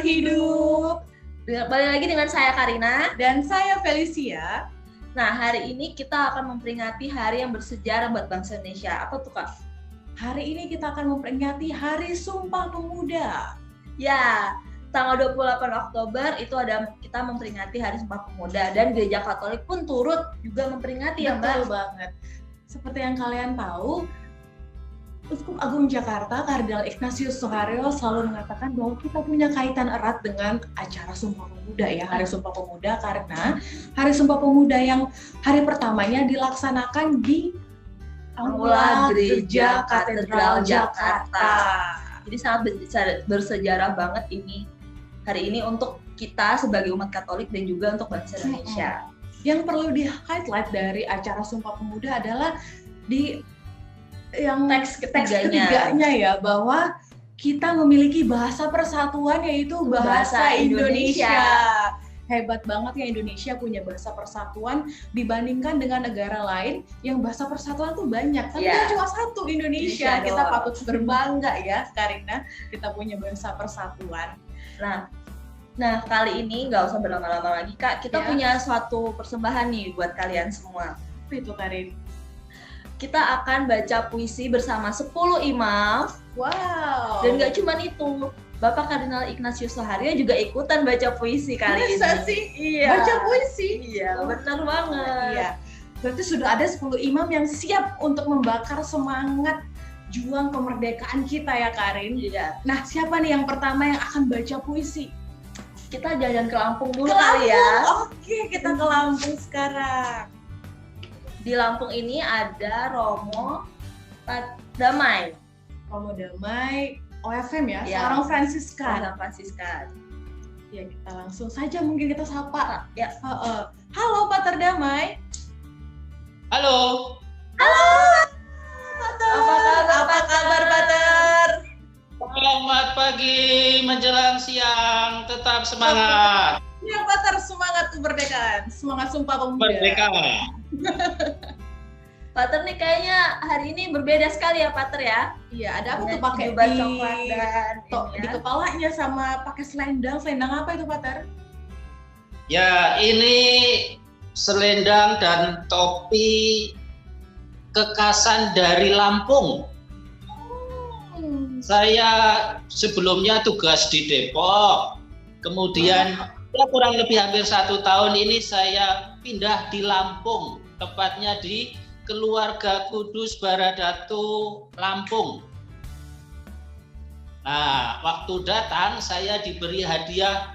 Sehat Hidup. Balik lagi dengan saya Karina dan saya Felicia. Nah, hari ini kita akan memperingati hari yang bersejarah buat bangsa Indonesia. Apa tuh, Kak? Hari ini kita akan memperingati Hari Sumpah Pemuda. Ya, tanggal 28 Oktober itu kita memperingati Hari Sumpah Pemuda, dan Gereja Katolik pun turut juga memperingati. Betul ya, Mbak? Banget. Seperti yang kalian tahu, Uskup Agung Jakarta Kardinal Ignatius Suharyo selalu mengatakan bahwa kita punya kaitan erat dengan acara Sumpah Pemuda ya, Hari Sumpah Pemuda, karena Hari Sumpah Pemuda yang hari pertamanya dilaksanakan di Aula Gereja Katedral Jakarta. Jadi sangat bersejarah banget ini hari ini untuk kita sebagai umat Katolik dan juga untuk bangsa Indonesia. Yang perlu di-highlight dari acara Sumpah Pemuda adalah di yang teks ketiganya ya, bahwa kita memiliki bahasa persatuan yaitu bahasa Indonesia. Hebat banget ya, Indonesia punya bahasa persatuan dibandingkan dengan negara lain yang bahasa persatuan tuh banyak, tapi kan cuma satu, Indonesia. Kita patut berbangga ya, Karina, kita punya bahasa persatuan. Nah, kali ini nggak usah berlama-lama lagi, Kak. Kita punya suatu persembahan nih buat kalian semua. Apa itu, Karin? Kita akan baca puisi bersama 10 imam. Wow. Dan nggak cuma itu, Bapak Kardinal Ignatius Suharyo juga ikutan baca puisi kali ini. Masa sih? Iya. Baca puisi? Iya, benar banget. Iya. Berarti sudah ada 10 imam yang siap untuk membakar semangat juang kemerdekaan kita ya, Karin. Iya. Nah, siapa nih yang pertama yang akan baca puisi? Kita jalan ke Lampung dulu kali ya. Oke, kita ke Lampung sekarang. Di Lampung ini ada Romo Damai. Romo Damai, OFM ya, seorang Fransiskan. Ya, kita langsung saja mungkin kita sapa. Ya. Halo, Pater Damai. Halo. Halo, Pater. Apa kabar, Pater? Selamat pagi menjelang siang, tetap semangat. Ya, Pater, semangat kemerdekaan, semangat Sumpah Pemuda. Merdeka. Pater nih kayaknya hari ini berbeda sekali ya, Pater ya. Iya, ada apa tuh pakai jubah coklat dan di kepalanya sama pakai selendang. Selendang apa itu, Pater? Ya, ini selendang dan topi kekasan dari Lampung. Saya sebelumnya tugas di Depok, kemudian kurang lebih hampir 1 tahun ini saya pindah di Lampung, tepatnya di Keluarga Kudus Baradatu Lampung. Nah, waktu datang saya diberi hadiah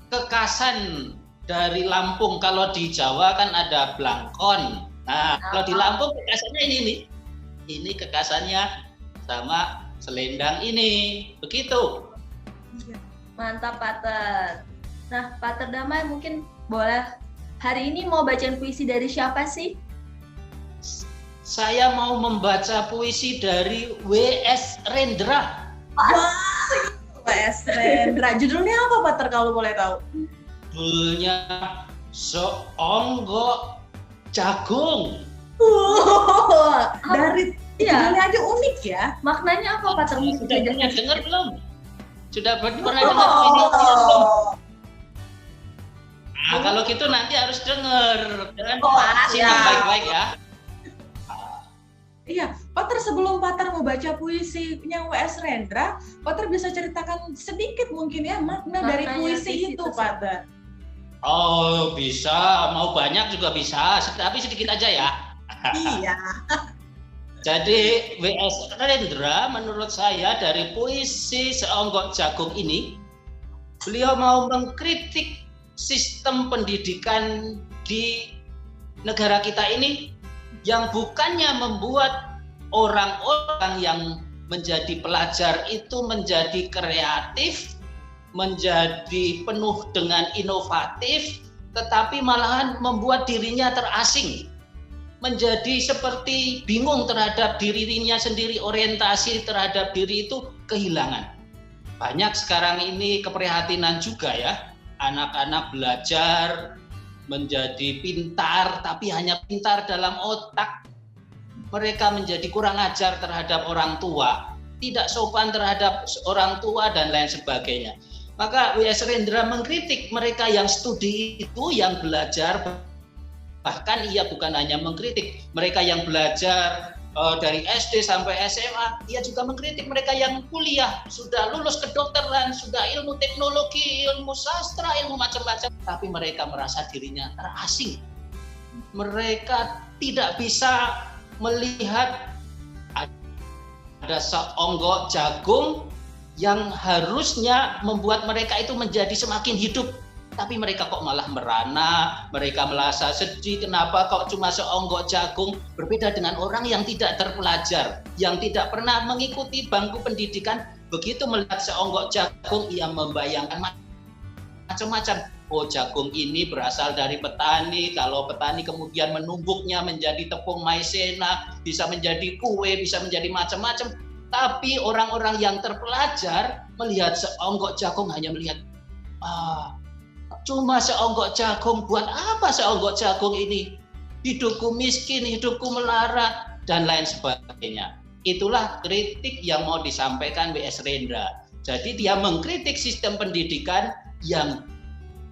kekasan dari Lampung. Kalau di Jawa kan ada blangkon. Nah, kalau di Lampung kekasannya ini nih. Ini kekasannya sama selendang ini. Begitu. Mantap, Pater. Nah, Pater Damai mungkin boleh hari ini mau bacain puisi dari siapa sih? Saya mau membaca puisi dari W.S. Rendra. W.S. Rendra. Judulnya apa, Pater, kalau boleh tahu? Judulnya Seonggok Jagung. Dari judulnya aja unik ya. Maknanya apa, Pater? Sudah pernah dengar belum? Sudah pernah dengar puisi belum? Nah, kalau gitu nanti harus dengar. Jangan simak baik-baik ya. Iya, Pater, sebelum Pater mau baca puisinya W.S. Rendra, Pater bisa ceritakan sedikit mungkin ya makna dari puisi itu, Pater. Oh, bisa. Mau banyak juga bisa, tapi sedikit aja ya. Iya. Jadi W.S. Rendra menurut saya dari puisi Seonggok Jagung ini, beliau mau mengkritik sistem pendidikan di negara kita ini yang bukannya membuat orang-orang yang menjadi pelajar itu menjadi kreatif, menjadi penuh dengan inovatif, tetapi malahan membuat dirinya terasing, menjadi seperti bingung terhadap dirinya sendiri, orientasi terhadap diri itu kehilangan. Banyak sekarang ini keprihatinan juga ya, anak-anak belajar menjadi pintar, tapi hanya pintar dalam otak. Mereka menjadi kurang ajar terhadap orang tua, tidak sopan terhadap orang tua dan lain sebagainya. Maka W.S. Rendra mengkritik mereka yang studi itu, yang belajar, bahkan ia bukan hanya mengkritik mereka yang belajar dari SD sampai SMA, ia juga mengkritik mereka yang kuliah, sudah lulus kedokteran, sudah ilmu teknologi, ilmu sastra, ilmu macam-macam, tapi mereka merasa dirinya terasing. Mereka tidak bisa melihat ada seonggok jagung yang harusnya membuat mereka itu menjadi semakin hidup, tapi mereka kok malah merana, mereka merasa sedih, kenapa kok cuma seonggok jagung, berbeda dengan orang yang tidak terpelajar, yang tidak pernah mengikuti bangku pendidikan, begitu melihat seonggok jagung, ia membayangkan macam-macam. Oh, jagung ini berasal dari petani, kalau petani kemudian menumbuknya menjadi tepung maizena, bisa menjadi kue, bisa menjadi macam-macam. Tapi orang-orang yang terpelajar melihat seonggok jagung hanya melihat, cuma seonggok jagung, buat apa seonggok jagung ini? Hidupku miskin, hidupku melarat, dan lain sebagainya. Itulah kritik yang mau disampaikan W.S. Rendra. Jadi dia mengkritik sistem pendidikan yang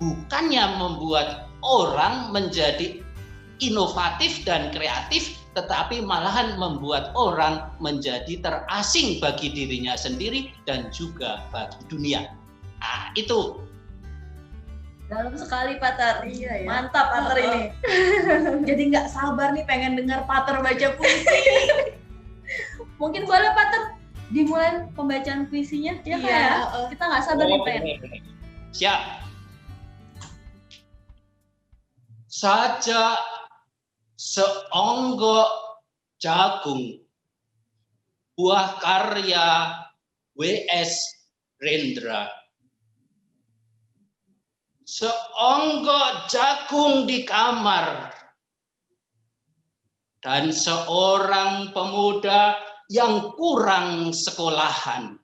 bukannya membuat orang menjadi inovatif dan kreatif, tetapi malahan membuat orang menjadi terasing bagi dirinya sendiri dan juga bagi dunia. Nah, itu. Dalam sekali Pater. Iya, ya. Mantap Pater ini. Jadi nggak sabar nih pengen dengar Pater baca puisi. Mungkin boleh Pater dimulai pembacaan puisinya, ya Kak ya? Kita nggak sabar nih pengen. Siap. Saja seonggok jagung, buah karya W.S. Rendra. Seonggok jagung di kamar, dan seorang pemuda yang kurang sekolahan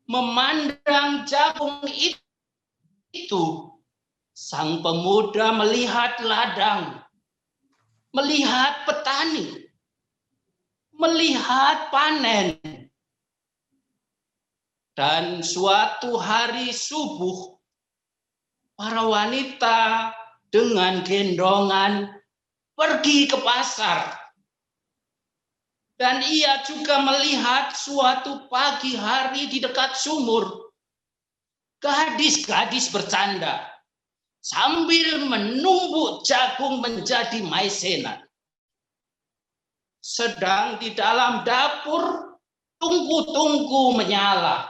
memandang jagung itu. Sang pemuda melihat ladang, melihat petani, melihat panen. Dan suatu hari subuh, para wanita dengan gendongan pergi ke pasar. Dan ia juga melihat suatu pagi hari di dekat sumur, gadis-gadis bercanda sambil menumbuk jagung menjadi maizena. Sedang di dalam dapur tungku-tungku menyala.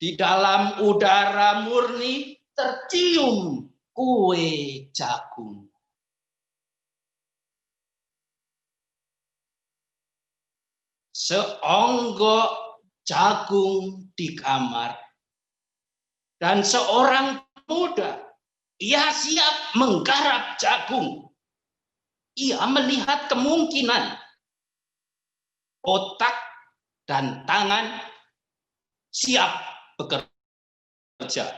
Di dalam udara murni tercium kue jagung. Seonggok jagung di kamar. Dan seorang muda, ia siap menggarap jagung. Ia melihat kemungkinan otak dan tangan siap bekerja.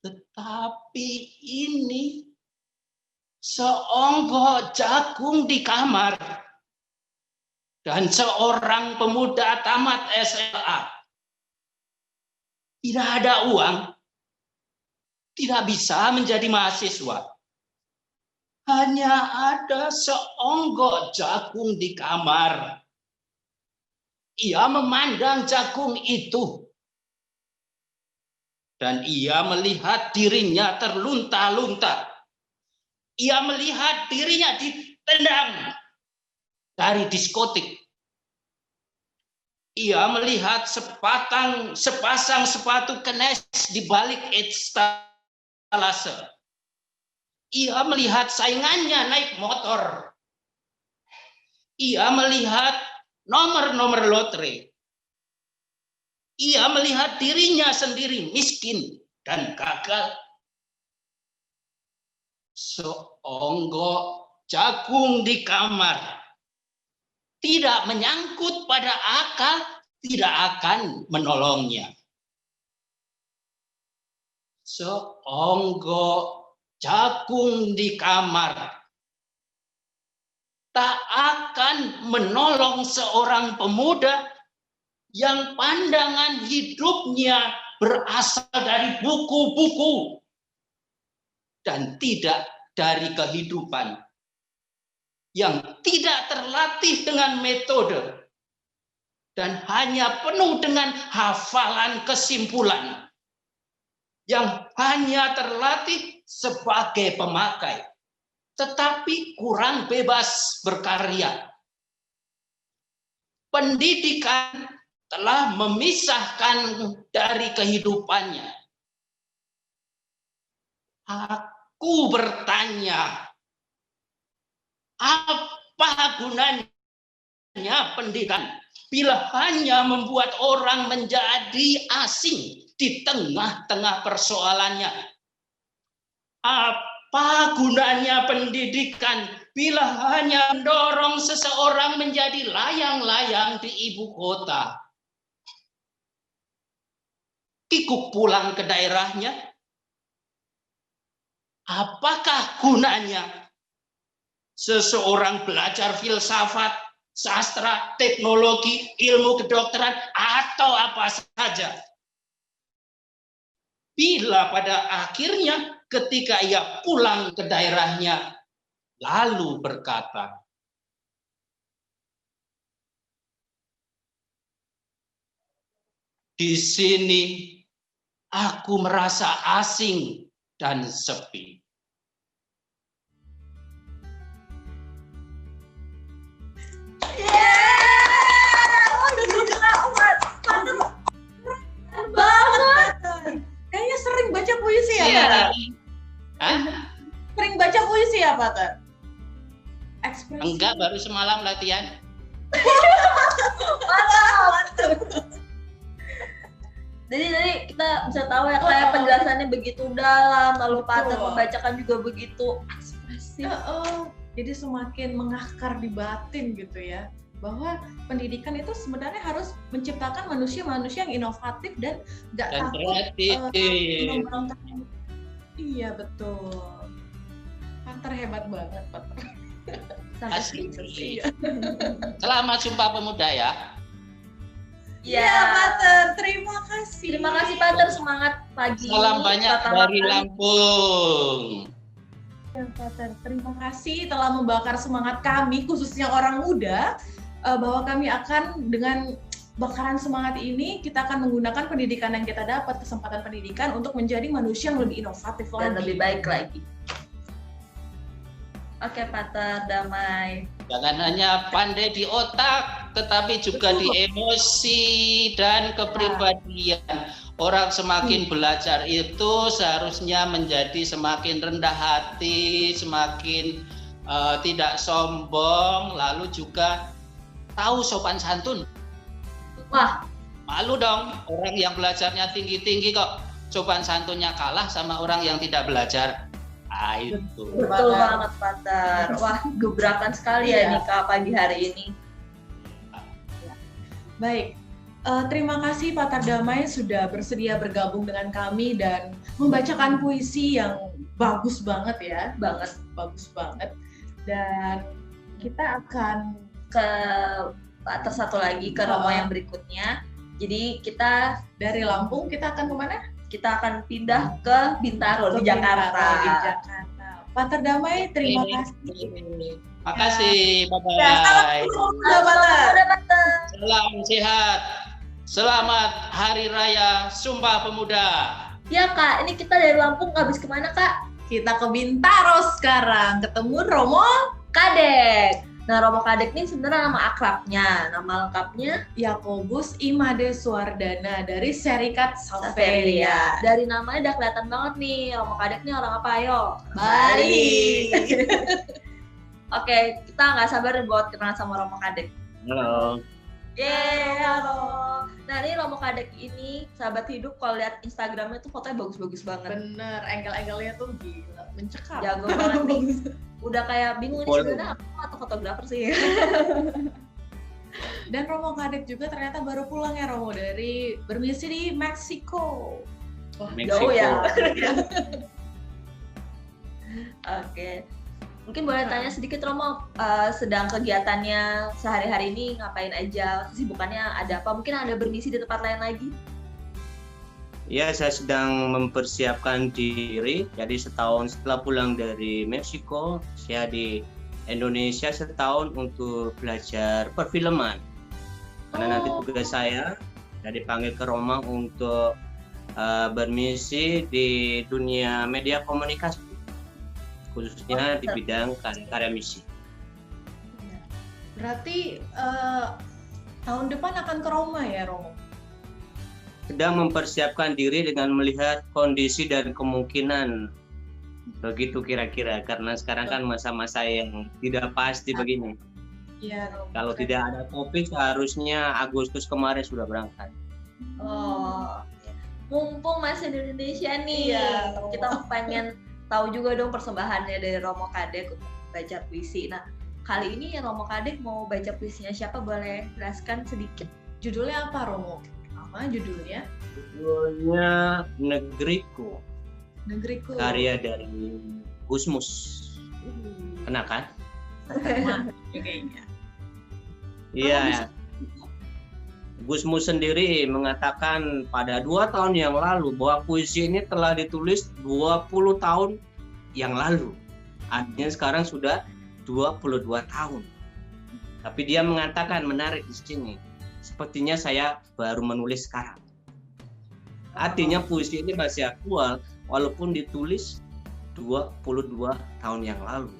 Tetapi ini seonggok jagung di kamar dan seorang pemuda tamat SMA. Tidak ada uang, tidak bisa menjadi mahasiswa. Hanya ada seonggok jagung di kamar. Ia memandang jagung itu. Dan ia melihat dirinya terlunta-lunta. Ia melihat dirinya ditendang dari diskotik. Ia melihat sepasang sepatu kenes di balik etalase. Ia melihat saingannya naik motor. Ia melihat nomor-nomor lotre. Ia melihat dirinya sendiri miskin dan gagal. Seonggok jagung di kamar. Tidak menyangkut pada akal, tidak akan menolongnya. Seonggok jagung di kamar tak akan menolong seorang pemuda yang pandangan hidupnya berasal dari buku-buku dan tidak dari kehidupan, yang tidak terlatih dengan metode dan hanya penuh dengan hafalan kesimpulan, yang hanya terlatih sebagai pemakai, tetapi kurang bebas berkarya. Pendidikan telah memisahkan dari kehidupannya. Aku bertanya, apa gunanya pendidikan bila hanya membuat orang menjadi asing di tengah-tengah persoalannya? Apa gunanya pendidikan bila hanya mendorong seseorang menjadi layang-layang di ibu kota? Kikuk pulang ke daerahnya. Apakah gunanya seseorang belajar filsafat, sastra, teknologi, ilmu kedokteran, atau apa saja, bila pada akhirnya ketika ia pulang ke daerahnya lalu berkata, di sini aku merasa asing dan sepi. Kayaknya sering baca puisi ya, Pak? Sering baca puisi ya, Pak? Ekspresi. Enggak, baru semalam latihan. Jadi kita bisa tahu ya, kayak penjelasannya begitu dalam, lalu Pater membacakan juga begitu ekspresif. Jadi semakin mengakar di batin gitu ya, bahwa pendidikan itu sebenarnya harus menciptakan manusia-manusia yang inovatif dan nggak takut mengembangkan. Iya betul. Pater hebat banget, Pater. Asli. Selamat Sumpah Pemuda ya. Iya, Pater. Terima kasih. Terima kasih, Pater. Semangat pagi. Salam banyak dari Lampung. Ya, Pater. Terima kasih telah membakar semangat kami, khususnya orang muda, bahwa kami akan dengan bakaran semangat ini, kita akan menggunakan pendidikan yang kita dapat, kesempatan pendidikan untuk menjadi manusia yang lebih inovatif dan lagi. lebih baik lagi. Oke, Pater, damai. Jangan hanya pandai di otak, tetapi juga di emosi dan kepribadian. Orang semakin belajar itu seharusnya menjadi semakin rendah hati, semakin tidak sombong, lalu juga tahu sopan santun. Wah, malu dong orang yang belajarnya tinggi-tinggi kok sopan santunnya kalah sama orang yang tidak belajar. Itu. Betul banget, Pater. Wah, gebrakan sekali ya Nika pagi hari ini. Baik, terima kasih Pater Damai sudah bersedia bergabung dengan kami dan membacakan puisi yang bagus banget ya, bagus banget. Dan kita akan ke Pater satu lagi, ke Romo yang berikutnya. Jadi kita dari Lampung kita akan kemana? Kita akan pindah ke Bintaro, di Jakarta. Pater Damai, terima kasih. Makasih, bye-bye. Salam sehat. Selamat Hari Raya Sumpah Pemuda. Ya Kak, ini kita dari Lampung habis kemana Kak? Kita ke Bintaro sekarang, ketemu Romo Kadek. Nah, Romo Kadek ini sebenarnya nama akrabnya, nama lengkapnya Yakobus Imade Suwardana dari Serikat Saveria. Dari namanya udah kelihatan banget nih, Romo Kadek ini orang apa? Ayo, Bali. Oke, kita nggak sabar buat kenalan sama Romo Kadek. Halo. Halo. Nah, ini Romo Kadek ini sahabat hidup, kalau lihat Instagramnya tuh fotonya bagus-bagus banget. Bener, angle-angle-nya tuh gila, mencekam. Jago banget nih. Udah kayak bingung ini sebenarnya aku atau fotografer sih. Dan Romo Kadek juga ternyata baru pulang ya Romo dari bermisi di Meksiko. Wah, jauh ya. Oke. Mungkin boleh tanya sedikit Romo, sedang kegiatannya sehari-hari ini ngapain aja, kesibukannya ada apa? Mungkin ada bermisi di tempat lain lagi? Ya, saya sedang mempersiapkan diri. Jadi setahun setelah pulang dari Meksiko, saya di Indonesia setahun untuk belajar perfilman. Karena nanti tugas saya dipanggil ke Roma untuk bermisi di dunia media komunikasi, khususnya di bidang karya misi. Berarti tahun depan akan ke Roma ya, Romo? Sedang mempersiapkan diri dengan melihat kondisi dan kemungkinan, begitu kira-kira, karena sekarang kan masa-masa yang tidak pasti begini. Iya. Kalau tidak ada COVID seharusnya Agustus kemarin sudah berangkat. Oh, mumpung masih di Indonesia nih, kita pengen tahu juga dong persembahannya dari Romo Kadek untuk baca puisi. Nah, kali ini Romo Kadek mau baca puisinya siapa? Boleh jelaskan sedikit? Judulnya apa, Romo? Apa judulnya? Judulnya Negeriku. Negeriku. Karya dari Gusmus. Kena kan? Kayaknya. Iya. Gusmus sendiri mengatakan pada 2 tahun yang lalu bahwa puisi ini telah ditulis 20 tahun yang lalu. Artinya sekarang sudah 22 tahun. Tapi dia mengatakan menarik di sini. Sepertinya saya baru menulis sekarang. Artinya puisi ini masih aktual walaupun ditulis 22 tahun yang lalu.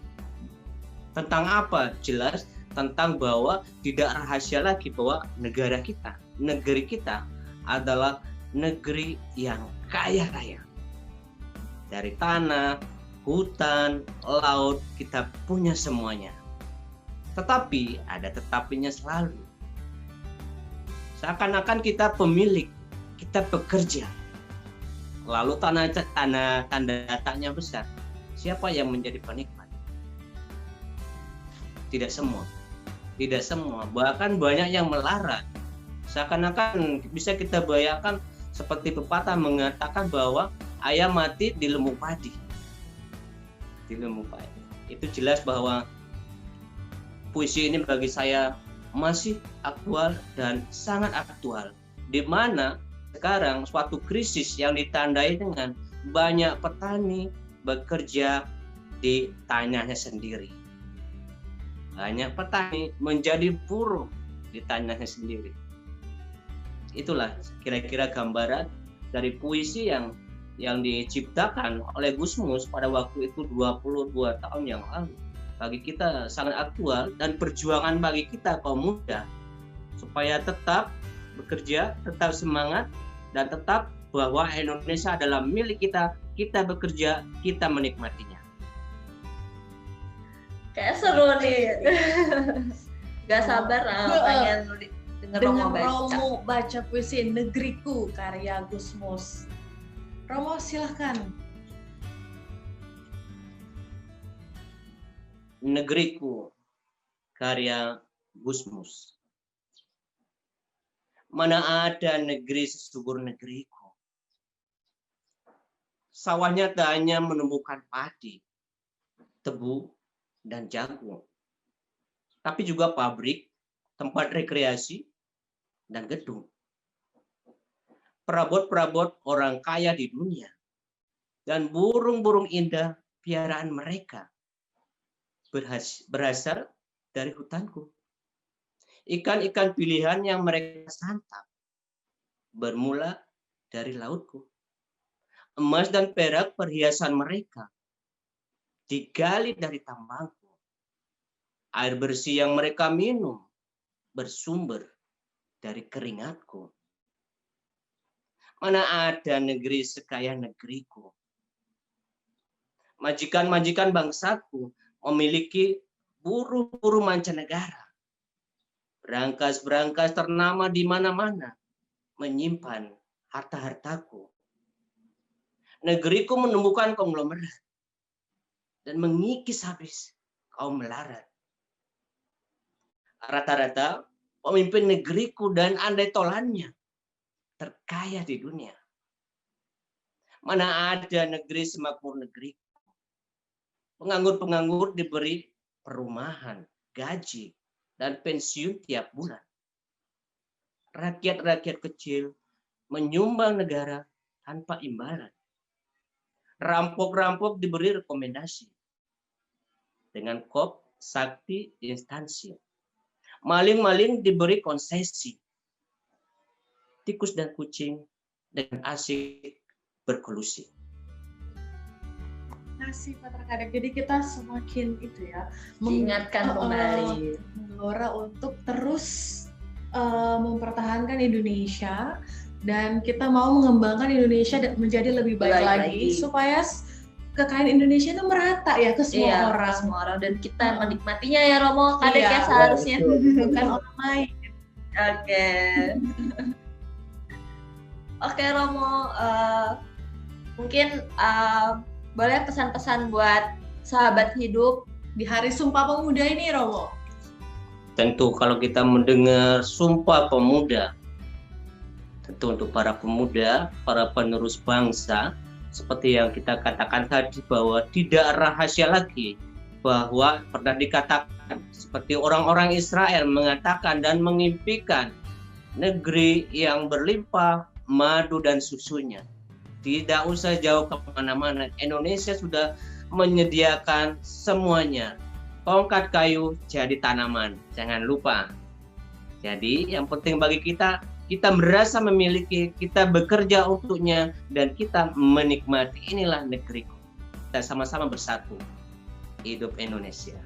Tentang apa? Jelas tentang bahwa tidak rahasia lagi bahwa negara kita, negeri kita adalah negeri yang kaya raya. Dari tanah, hutan, laut, kita punya semuanya. Tetapi ada tetapinya selalu. Seakan-akan kita pemilik, kita bekerja. Lalu tanda datanya besar. Siapa yang menjadi penikmat? Tidak semua. Tidak semua. Bahkan banyak yang melarat. Seakan-akan bisa kita bayangkan seperti pepatah mengatakan bahwa ayam mati di lembu padi. Di lembu padi. Itu jelas bahwa puisi ini bagi saya masih aktual dan sangat aktual, di mana sekarang suatu krisis yang ditandai dengan banyak petani bekerja di tanahnya sendiri. Banyak petani menjadi buruh di tanahnya sendiri. Itulah kira-kira gambaran dari puisi yang diciptakan oleh Gusmus pada waktu itu 22 tahun yang lalu. Bagi kita sangat aktual dan perjuangan bagi kita kaum muda supaya tetap bekerja, tetap semangat, dan tetap bahwa Indonesia adalah milik kita, kita bekerja, kita menikmatinya. Kayak seru nih. Gak sabar pengen denger Romo baca puisi Negeriku karya Gusmus. Romo silahkan. Negeriku karya Gusmus. Mana ada negeri sesubur negeriku. Sawahnya tak hanya menumbuhkan padi, tebu, dan jagung, tapi juga pabrik, tempat rekreasi, dan gedung. Perabot-perabot orang kaya di dunia, dan burung-burung indah piaraan mereka berasal dari hutanku. Ikan-ikan pilihan yang mereka santap bermula dari lautku. Emas dan perak perhiasan mereka digali dari tambangku. Air bersih yang mereka minum bersumber dari keringatku. Mana ada negeri sekaya negeriku. Majikan-majikan bangsaku memiliki buruh-buruh mancanegara. Berangkas-berangkas ternama di mana-mana menyimpan harta-hartaku. Negeriku menumbuhkan konglomerat dan mengikis habis kaum melarat. Rata-rata pemimpin negeriku dan andai tolannya terkaya di dunia. Mana ada negeri semakmur negeriku. Penganggur-penganggur diberi perumahan, gaji, dan pensiun tiap bulan. Rakyat-rakyat kecil menyumbang negara tanpa imbalan. Rampok-rampok diberi rekomendasi dengan kop sakti instansi. Maling-maling diberi konsesi. Tikus dan kucing dengan asik berkolusi. Kasih Pak Kadek. Jadi kita semakin itu ya Diingatkan kembali. menggelora untuk terus mempertahankan Indonesia, dan kita mau mengembangkan Indonesia menjadi lebih baik lagi supaya kekayaan Indonesia itu merata ya ke semua orang. Ke semua orang, dan kita menikmatinya ya Romo Kadek ya seharusnya. Bukan orang lain. Oke. Oke Romo, mungkin boleh pesan-pesan buat sahabat hidup Di Hari Sumpah Pemuda ini, Romo. Tentu kalau kita mendengar Sumpah Pemuda, tentu untuk para pemuda, para penerus bangsa, seperti yang kita katakan tadi bahwa tidak rahasia lagi bahwa pernah dikatakan seperti orang-orang Israel mengatakan dan mengimpikan negeri yang berlimpah madu dan susunya. Tidak usah jauh kemana-mana, Indonesia sudah menyediakan semuanya. Tongkat kayu jadi tanaman, jangan lupa. Jadi yang penting bagi kita merasa memiliki, kita bekerja untuknya, dan kita menikmati. Inilah negeriku. Kita sama-sama bersatu. Hidup Indonesia.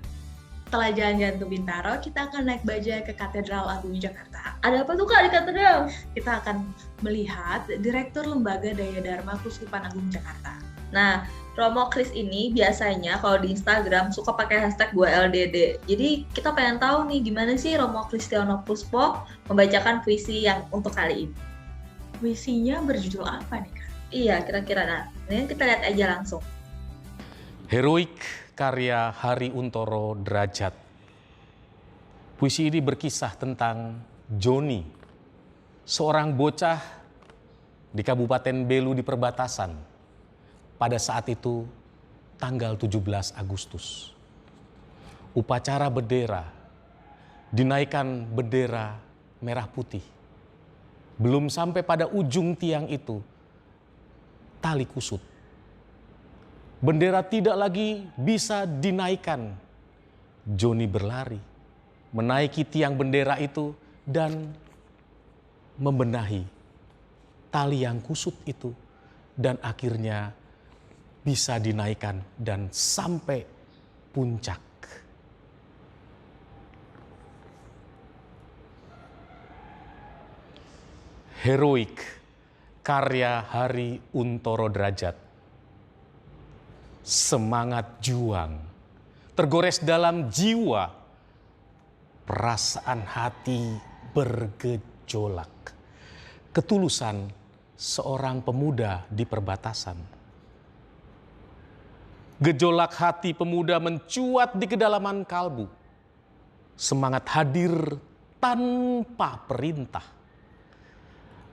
Setelah jalan-jalan ke Bintaro, kita akan naik bajai ke Katedral Agung Jakarta. ada apa tuh Kak di katedral? Kita akan melihat Direktur Lembaga Daya Dharma Kuskupan Agung Jakarta. Nah, Romo Kris ini biasanya kalau di Instagram suka pakai hashtag 2LDD. Jadi kita pengen tahu nih gimana sih Romo Kristiano Puspo membacakan puisi yang untuk kali ini. Puisinya berjudul apa nih Kak? Iya, kira-kira. Nah, ini kita lihat aja langsung. Heroik karya Hari Untoro Derajat. Puisi ini berkisah tentang Joni, seorang bocah di Kabupaten Belu di perbatasan. Pada saat itu tanggal 17 Agustus. Upacara bendera, dinaikkan bendera merah putih. Belum sampai pada ujung tiang itu, tali kusut. Bendera tidak lagi bisa dinaikkan. Joni berlari, menaiki tiang bendera itu dan membenahi tali yang kusut itu. Dan akhirnya bisa dinaikkan dan sampai puncak. Heroik karya Hari Untoro Derajat. Semangat juang tergores dalam jiwa, perasaan hati bergejolak, ketulusan seorang pemuda di perbatasan. Gejolak hati pemuda mencuat di kedalaman kalbu. Semangat hadir tanpa perintah.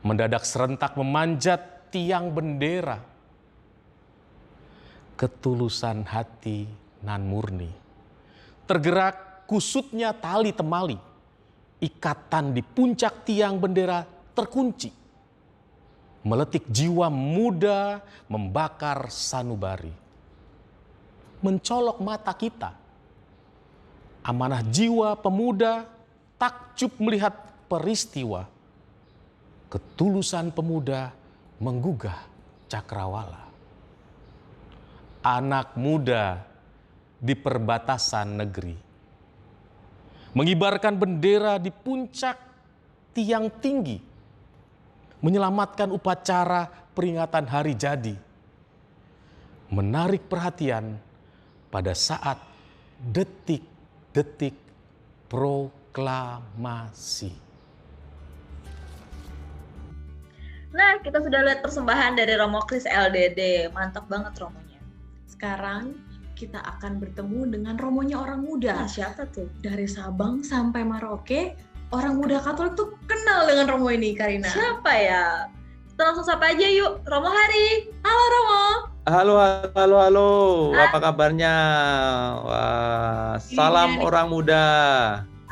Mendadak serentak memanjat tiang bendera. Ketulusan hati nan murni. Tergerak kusutnya tali temali. Ikatan di puncak tiang bendera terkunci. Meletik jiwa muda, membakar sanubari. Mencolok mata kita. Amanah jiwa pemuda takjub melihat peristiwa. Ketulusan pemuda menggugah cakrawala. Anak muda di perbatasan negeri. Mengibarkan bendera di puncak tiang tinggi. Menyelamatkan upacara peringatan hari jadi. Menarik perhatian pada saat detik-detik proklamasi. Nah, kita sudah lihat persembahan dari Romo Kris LDD. Mantap banget Romonya. Sekarang kita akan bertemu dengan romonya orang muda. Nah, siapa tuh? Dari Sabang sampai Merauke, orang muda Katolik tuh kenal dengan Romo ini, Karina. Siapa ya? Kita langsung sapa aja yuk. Romo Hari. Halo Romo. Halo, halo, halo, halo. Apa kabarnya? Wah, salam nih. orang muda.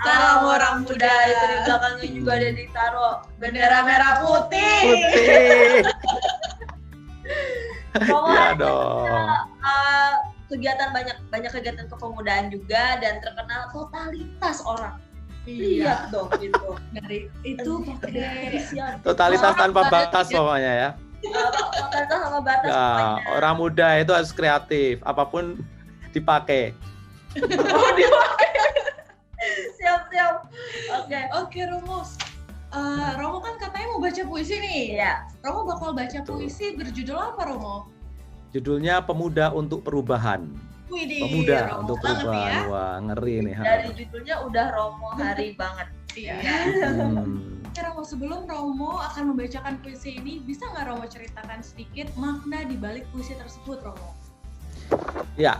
Salam orang muda. Itu di belakangnya juga ada ditaruh bendera merah putih. Putih. Romo Ya hari ini dong. kegiatan banyak kegiatan kepemudaan juga dan terkenal totalitas orang. Iya. Lihat dong gitu. Dari itu pakai Totalitas tanpa Orang batas pokoknya ya. Totalitas sama batas Ya, pokoknya. orang muda itu harus kreatif, apapun dipakai. Siap. Oke. Oke, Romo. Romo kan katanya mau baca puisi nih. Iya. Romo bakal baca puisi berjudul apa, Romo? Judulnya Pemuda untuk Perubahan. Widih, Pemuda Romo untuk banget nih Perubahan. ya. Wah, ngeri nih. Dari judulnya udah Romo hari banget. Iya. Hmm. Oke, Romo, sebelum Romo akan membacakan puisi ini, bisa nggak Romo ceritakan sedikit makna di balik puisi tersebut, Romo? Ya,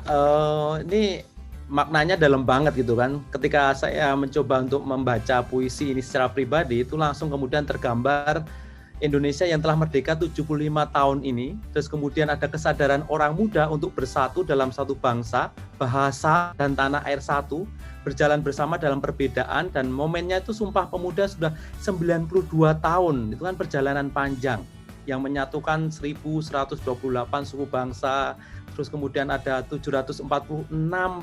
ini maknanya dalam banget gitu kan. Ketika saya mencoba untuk membaca puisi ini secara pribadi, itu langsung kemudian tergambar Indonesia yang telah merdeka 75 tahun ini, terus kemudian ada kesadaran orang muda untuk bersatu dalam satu bangsa, bahasa, dan tanah air satu, berjalan bersama dalam perbedaan, dan momennya itu Sumpah Pemuda sudah 92 tahun, itu kan perjalanan panjang, yang menyatukan 1128 suku bangsa, terus kemudian ada 746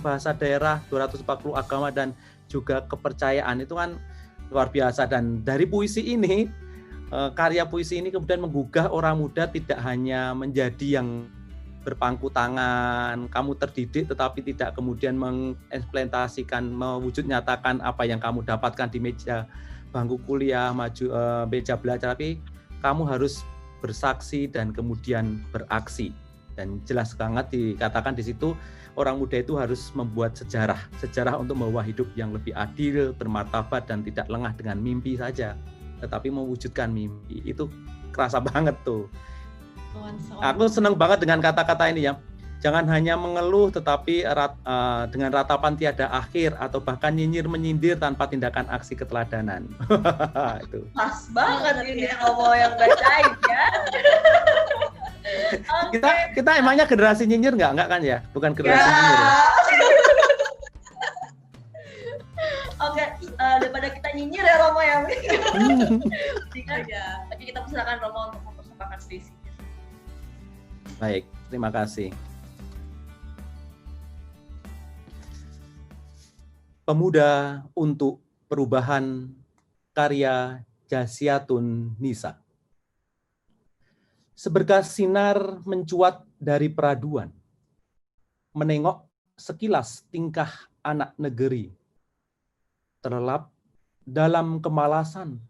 bahasa daerah, 240 agama, dan juga kepercayaan, itu kan luar biasa. Dan dari puisi ini, karya puisi ini kemudian menggugah orang muda tidak hanya menjadi yang berpangku tangan, kamu terdidik tetapi tidak kemudian mengimplementasikan, mewujud nyatakan apa yang kamu dapatkan di meja bangku kuliah, meja belajar, tapi kamu harus bersaksi dan kemudian beraksi. Dan jelas banget dikatakan di situ orang muda itu harus membuat sejarah untuk membawa hidup yang lebih adil, bermartabat, dan tidak lengah dengan mimpi saja, tetapi mewujudkan mimpi. Itu kerasa banget tuh. Aku senang banget dengan kata-kata ini ya. Jangan hanya mengeluh tetapi dengan ratapan tiada akhir, atau bahkan nyinyir menyindir tanpa tindakan aksi keteladanan. Itu. Pas banget ini Romo yang bacain ya. Kita emangnya generasi nyinyir nggak kan ya? Bukan generasi nyinyir. Ya? Oke, daripada kita nyinyir ya Romo ya. Oke, kita persilakan Romo untuk mempersembahkan puisi. Baik, terima kasih. Pemuda untuk Perubahan, karya Jasyiatun Nisa. Seberkas sinar mencuat dari peraduan, menengok sekilas tingkah anak negeri, terlelap dalam kemalasan,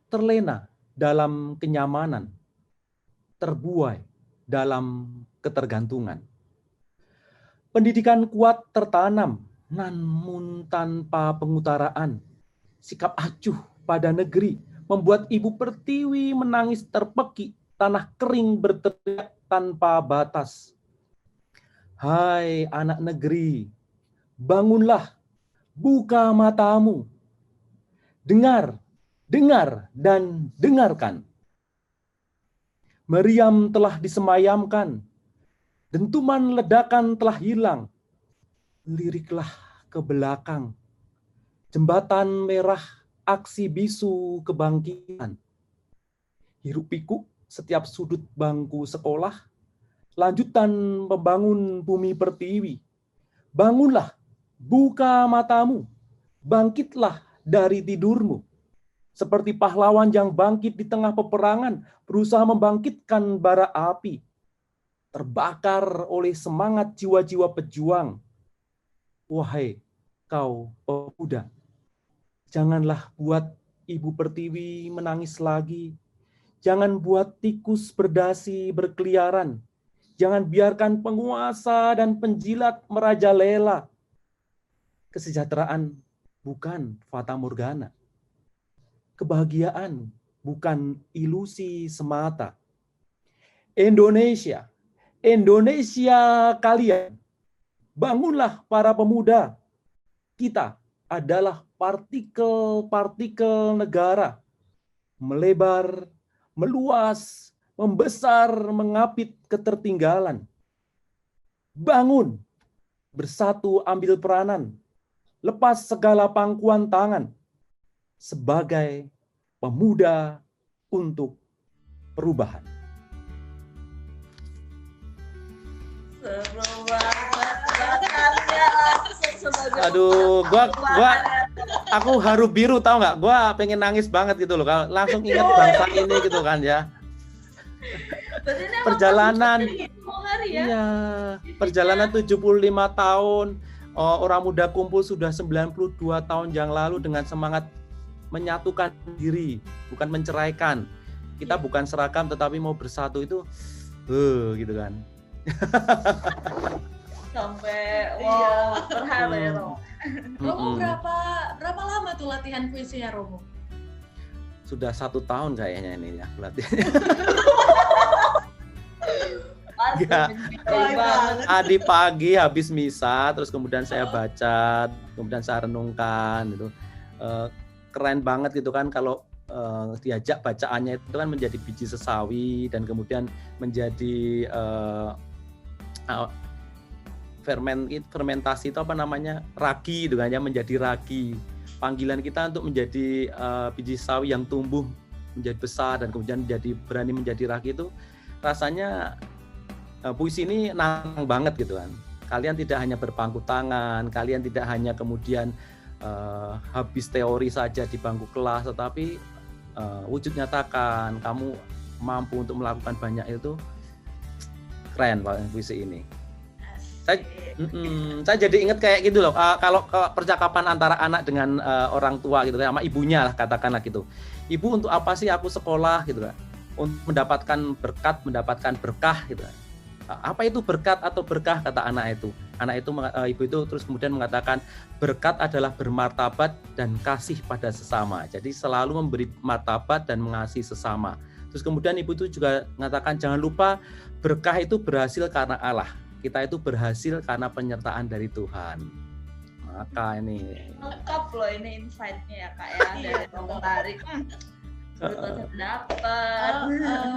terlena dalam kenyamanan, terbuai dalam ketergantungan. Pendidikan kuat tertanam, namun tanpa pengutaraan. Sikap acuh pada negeri membuat Ibu Pertiwi menangis terpekik, tanah kering berteriak tanpa batas. Hai anak negeri, bangunlah, buka matamu. Dengar, dengar, dan dengarkan. Meriam telah disemayamkan, dentuman ledakan telah hilang. Liriklah ke belakang, jembatan merah aksi bisu kebangkitan. Hiruk pikuk setiap sudut bangku sekolah, lanjutan membangun bumi pertiwi. Bangunlah, buka matamu, bangkitlah dari tidurmu. Seperti pahlawan yang bangkit di tengah peperangan, berusaha membangkitkan bara api. Terbakar oleh semangat jiwa-jiwa pejuang. Wahai kau pemuda, janganlah buat Ibu Pertiwi menangis lagi. Jangan buat tikus berdasi berkeliaran. Jangan biarkan penguasa dan penjilat merajalela. Kesejahteraan bukan fata morgana. Kebahagiaan bukan ilusi semata. Indonesia, Indonesia kalian, bangunlah para pemuda. Kita adalah partikel-partikel negara. Melebar, meluas, membesar, mengapit ketertinggalan. Bangun, bersatu ambil peranan, lepas segala pangkuan tangan, sebagai pemuda untuk perubahan. Seru banget bakalnya langsung sebagai Aduh, aku haru biru tahu nggak? Gua pengen nangis banget gitu loh, kalau langsung ingat bangsa ini gitu kan ya. Perjalanan, iya, perjalanan 75 tahun, orang muda kumpul sudah 92 tahun yang lalu dengan semangat menyatukan diri, bukan menceraikan. Kita bukan seragam tetapi mau bersatu itu, gitu kan. Sampai wow, terharu ya Romo. Romo berapa lama tuh latihan puisinya Romo? Sudah 1 tahun kayaknya ini ya latihan. Ya. Adi pagi habis misa, terus kemudian saya baca, kemudian saya renungkan gitu. Keren banget gitu kan kalau diajak bacaannya itu kan menjadi biji sesawi dan kemudian menjadi fermentasi itu apa namanya, ragi gitu kan ya, menjadi ragi. Panggilan kita untuk menjadi biji sawi yang tumbuh menjadi besar dan kemudian berani menjadi ragi itu rasanya puisi ini nantang banget gitu kan. Kalian tidak hanya berpangku tangan, kalian tidak hanya kemudian habis teori saja di bangku kelas, tetapi wujud nyatakan kamu mampu untuk melakukan banyak itu. Keren Pak puisi ini. Saya jadi ingat kayak gitu loh, kalau percakapan antara anak dengan orang tua gitu, sama ibunya lah katakanlah gitu. Ibu, untuk apa sih aku sekolah gitu kan? Untuk mendapatkan berkat, mendapatkan berkah gitu kan. Apa itu berkat atau berkah, kata anak itu. Ibu itu terus kemudian mengatakan berkat adalah bermartabat dan kasih pada sesama. Jadi selalu memberi martabat dan mengasihi sesama. Terus kemudian ibu itu juga mengatakan jangan lupa berkah itu berhasil karena Allah. Kita itu berhasil karena penyertaan dari Tuhan. Maka ini lengkap loh ini insight-nya ya Kak ya, dari Romo Tari. Dapat,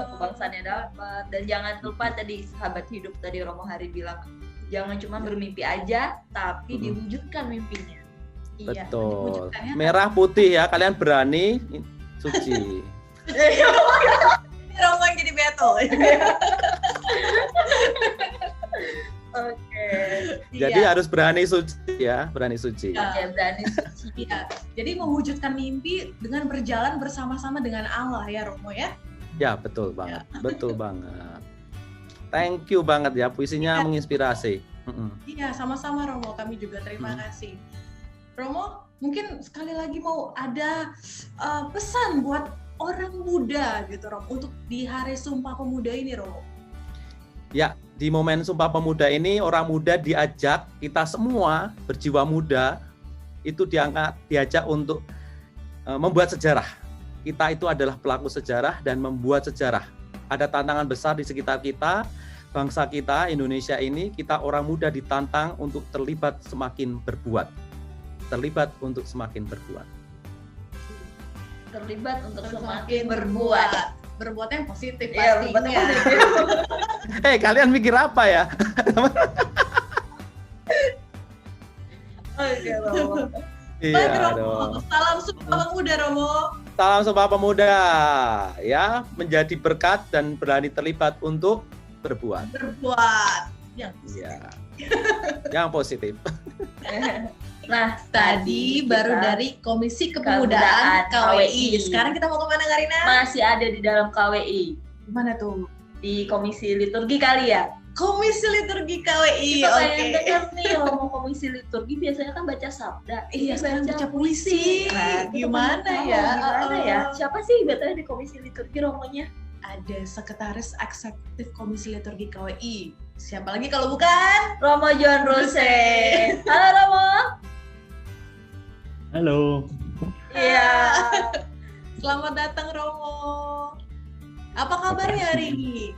kebangsaannya dapat, dan jangan lupa tadi sahabat hidup tadi Romo Hari bilang jangan cuma bermimpi aja, tapi diwujudkan mimpinya. Betul. Merah putih ya, kalian berani, suci. Romo yang jadi beto. Oke. Jadi harus berani suci ya, berani suci. Ya, berani suci. Iya. Jadi mewujudkan mimpi dengan berjalan bersama-sama dengan Allah ya Romo ya. Ya, betul banget. Betul banget. Thank you banget ya, puisinya menginspirasi. Iya, sama-sama Romo, kami juga terima kasih. Romo, mungkin sekali lagi mau ada pesan buat orang muda gitu Romo, untuk di Hari Sumpah Pemuda ini Romo. Ya, di momen Sumpah Pemuda ini orang muda diajak, kita semua berjiwa muda itu diajak untuk membuat sejarah. Kita itu adalah pelaku sejarah dan membuat sejarah. Ada tantangan besar di sekitar kita, bangsa kita, Indonesia ini, kita orang muda ditantang untuk terlibat semakin berbuat. Terlibat untuk semakin berbuat. Terlibat untuk semakin berbuat. Berbuatnya yang positif Iya, pastinya. Hei, kalian mikir apa ya? Oke, Romo. Iya, Romo. Salam Sumpah Pemuda Romo. Salam Sumpah Pemuda, ya, menjadi berkat dan berani terlibat untuk berbuat. Berbuat. Yang positif. Nah, Tadi baru dari Komisi Kepemudaan KWI. Sekarang kita mau kemana Karina? masih ada di dalam KWI. Gimana tuh? Di Komisi Liturgi kali ya? Komisi Liturgi KWI. Kita pengen dengar nih, ngomong Komisi Liturgi biasanya kan baca sabda. Iya, sekarang baca puisi. Gimana ya? Gimana ya? Siapa sih betulnya di Komisi Liturgi Romonya? Ada Sekretaris Eksekutif Komisi Liturgi KWI. Siapa lagi kalau bukan? Romo John Rose. Halo Romo. Halo. Iya. Selamat datang Romo. Apa kabarnya hari ini?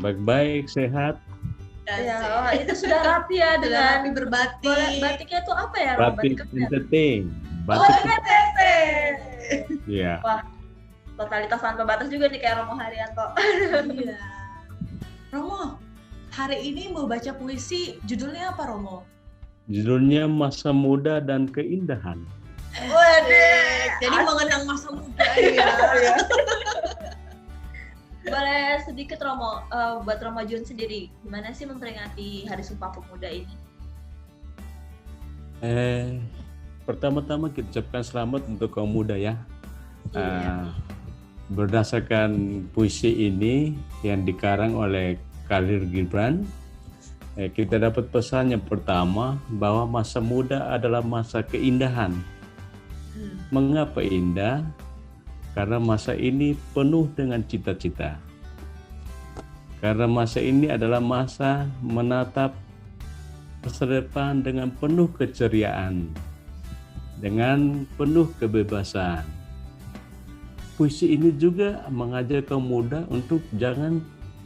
Baik-baik, sehat. Ya, itu sudah rapi ya dengan rapi berbatik. Batiknya tuh apa ya? Romo? Batik Batiknya? entertain. Oh, Batik. Tete. Iya. Wah, totalitas tanpa batas juga nih kayak Romo Haryanto. Iya. Romo, hari ini mau baca puisi, judulnya apa Romo? Judulnya Masa Muda dan Keindahan. Waduh, Jadi mengenang masa muda ya. Boleh sedikit Romo, buat Romo Jun sendiri, gimana sih memperingati Hari Sumpah Pemuda ini? Pertama-tama kita ucapkan selamat untuk kaum muda ya. Iya. Berdasarkan puisi ini yang dikarang oleh Khalil Gibran, kita dapat pesan yang pertama bahwa masa muda adalah masa keindahan. Mengapa indah? Karena masa ini penuh dengan cita-cita. Karena masa ini adalah masa menatap masa depan dengan penuh keceriaan, dengan penuh kebebasan. Puisi ini juga mengajak kaum muda untuk jangan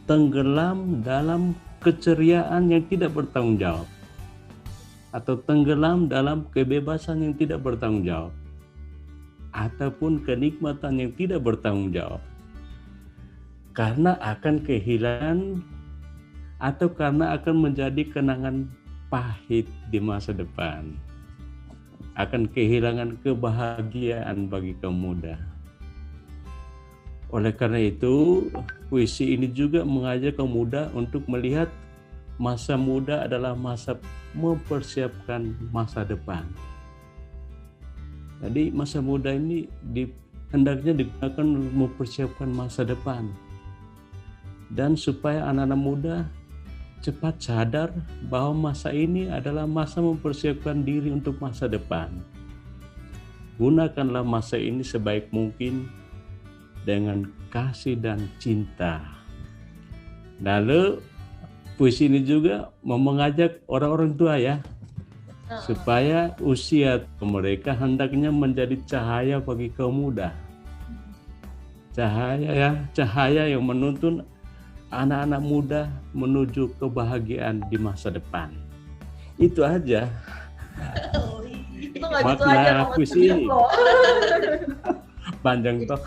tenggelam dalam keceriaan yang tidak bertanggung jawab atau tenggelam dalam kebebasan yang tidak bertanggung jawab ataupun kenikmatan yang tidak bertanggung jawab, karena akan kehilangan atau karena akan menjadi kenangan pahit di masa depan, akan kehilangan kebahagiaan bagi kaum muda. Oleh karena itu, puisi ini juga mengajak kaum muda untuk melihat masa muda adalah masa mempersiapkan masa depan. Jadi masa muda ini hendaknya digunakan mempersiapkan masa depan. Dan supaya anak-anak muda cepat sadar bahwa masa ini adalah masa mempersiapkan diri untuk masa depan. Gunakanlah masa ini sebaik mungkin dengan kasih dan cinta. Lalu puisi ini juga mengajak orang-orang tua ya, supaya usia mereka hendaknya menjadi cahaya bagi kaum muda. Cahaya yang menuntun anak-anak muda menuju kebahagiaan di masa depan. Itu aja. Itu nggak gitu aja makna puisi ini. Panjang toh.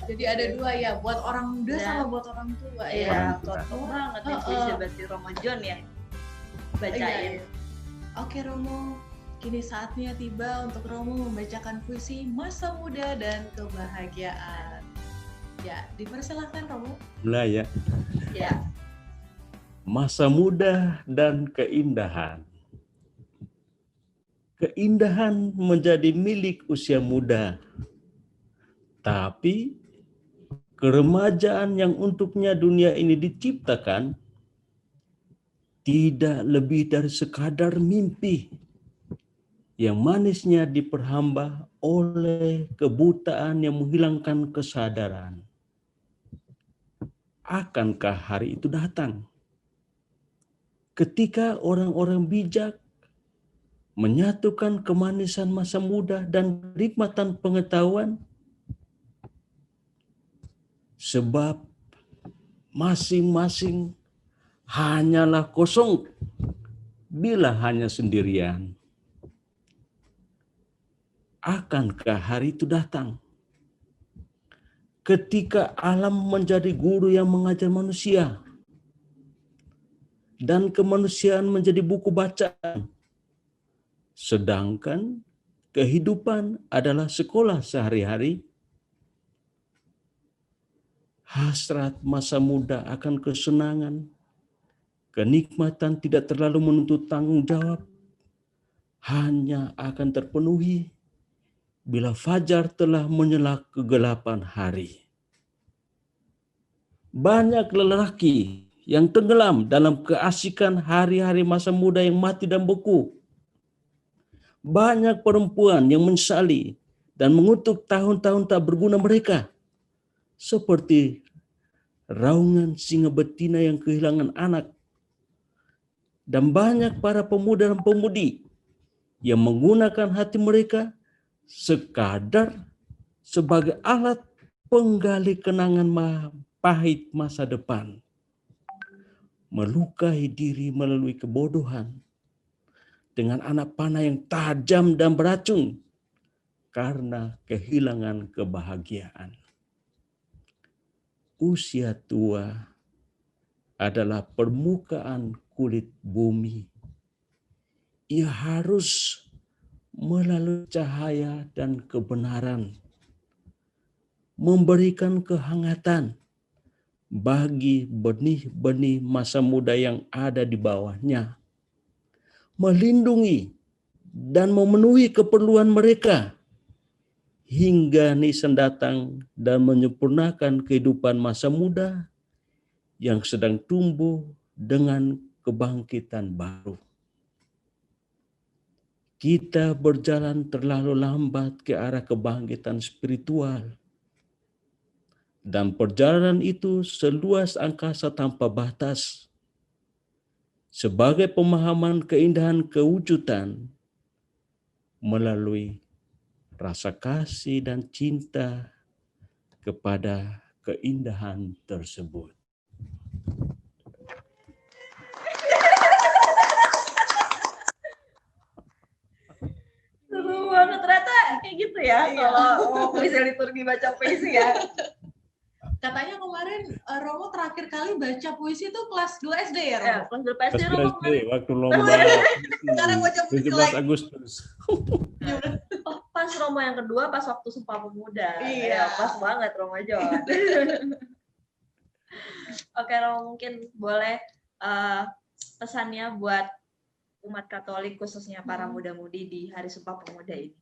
Jadi ada dua ya, buat orang muda sama buat orang tua ya. Iya, cocok banget nih puisi berarti Romo John yang bacain. Oke Romo, kini saatnya tiba untuk Romo membacakan puisi Masa Muda dan Kebahagiaan. Ya, dipersilakan Romo. Mulai ya. Ya. Masa muda dan keindahan. Keindahan menjadi milik usia muda, tapi keremajaan yang untuknya dunia ini diciptakan tidak lebih dari sekadar mimpi yang manisnya diperhamba oleh kebutaan yang menghilangkan kesadaran. Akankah hari itu datang ketika orang-orang bijak menyatukan kemanisan masa muda dan kenikmatan pengetahuan? Sebab masing-masing hanyalah kosong bila hanya sendirian. Akankah hari itu datang ketika alam menjadi guru yang mengajar manusia dan kemanusiaan menjadi buku bacaan, sedangkan kehidupan adalah sekolah sehari-hari? Hasrat masa muda akan kesenangan, kenikmatan tidak terlalu menuntut tanggung jawab, hanya akan terpenuhi bila fajar telah menyela kegelapan hari. Banyak lelaki yang tenggelam dalam keasikan hari-hari masa muda yang mati dan beku. Banyak perempuan yang menyesali dan mengutuk tahun-tahun tak berguna mereka, seperti raungan singa betina yang kehilangan anak. Dan banyak para pemuda dan pemudi yang menggunakan hati mereka sekadar sebagai alat penggali kenangan pahit masa depan, melukai diri melalui kebodohan dengan anak panah yang tajam dan beracun, karena kehilangan kebahagiaan. Usia tua adalah permukaan kulit bumi. Ia harus melalui cahaya dan kebenaran, memberikan kehangatan bagi benih-benih masa muda yang ada di bawahnya, melindungi dan memenuhi keperluan mereka hingga nisan datang dan menyempurnakan kehidupan masa muda yang sedang tumbuh dengan kebangkitan baru. Kita berjalan terlalu lambat ke arah kebangkitan spiritual. Dan perjalanan itu seluas angkasa tanpa batas. Sebagai pemahaman keindahan kewujudan melalui rasa kasih dan cinta kepada keindahan tersebut. Seru banget, ternyata kayak gitu ya kalau puisi liturgi baca puisi ya. Katanya kemarin Romo terakhir kali baca puisi itu kelas 2 SD ya, Romo? Ya, kelas 2 SD Pas Romo SD, waktu lomba Sekarang baca puisi 17 lagi. Agustus. Oh, pas Romo yang kedua pas waktu Sumpah Pemuda. Iya. Ya, pas banget Romo John. Oke, Romo mungkin boleh pesannya buat umat Katolik khususnya para muda-mudi di Hari Sumpah Pemuda ini.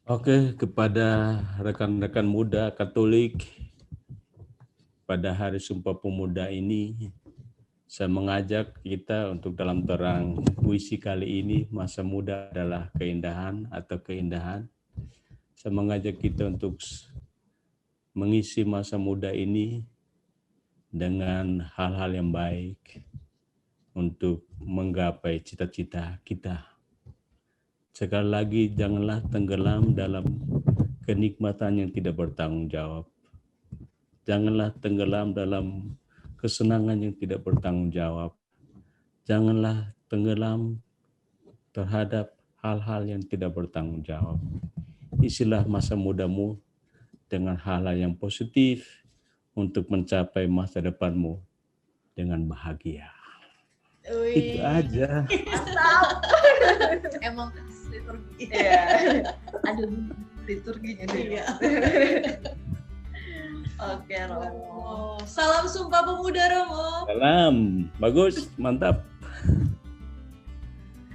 Oke, kepada rekan-rekan muda Katolik pada Hari Sumpah Pemuda ini, saya mengajak kita untuk dalam terang puisi kali ini, masa muda adalah keindahan atau keindahan. Saya mengajak kita untuk mengisi masa muda ini dengan hal-hal yang baik untuk menggapai cita-cita kita. Sekali lagi, janganlah tenggelam dalam kenikmatan yang tidak bertanggung jawab. Janganlah tenggelam dalam kesenangan yang tidak bertanggung jawab. Janganlah tenggelam terhadap hal-hal yang tidak bertanggung jawab. Isilah masa mudamu dengan hal-hal yang positif untuk mencapai masa depanmu dengan bahagia. Itu aja. Mantap. Emang liturgi. Iya. Aduh, liturginya deh. Iya. Oke, Romo. Salam Sumpah Pemuda, Romo. Salam, bagus, mantap.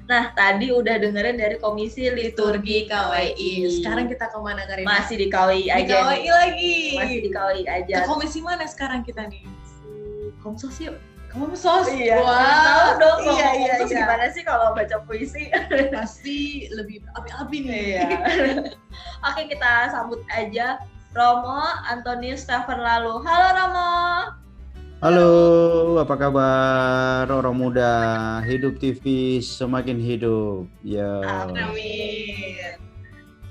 Nah, tadi udah dengerin dari Komisi Liturgi KWI. Sekarang kita kemana, Karina? masih di KWI di aja. KWI nih. lagi. Masih di KWI aja. Ke komisi mana sekarang kita nih? Komsos yuk. Komsos. Iya. Wah. Tahu dong kalau Iya, iya, Komsos iya. gimana sih kalau baca puisi? Pasti lebih api-api nih. Iya. Oke, kita sambut aja Romo Antonius Stephen Lalu. Halo Romo. Halo, apa kabar orang muda? Hidup TV semakin hidup. Ya. Amin.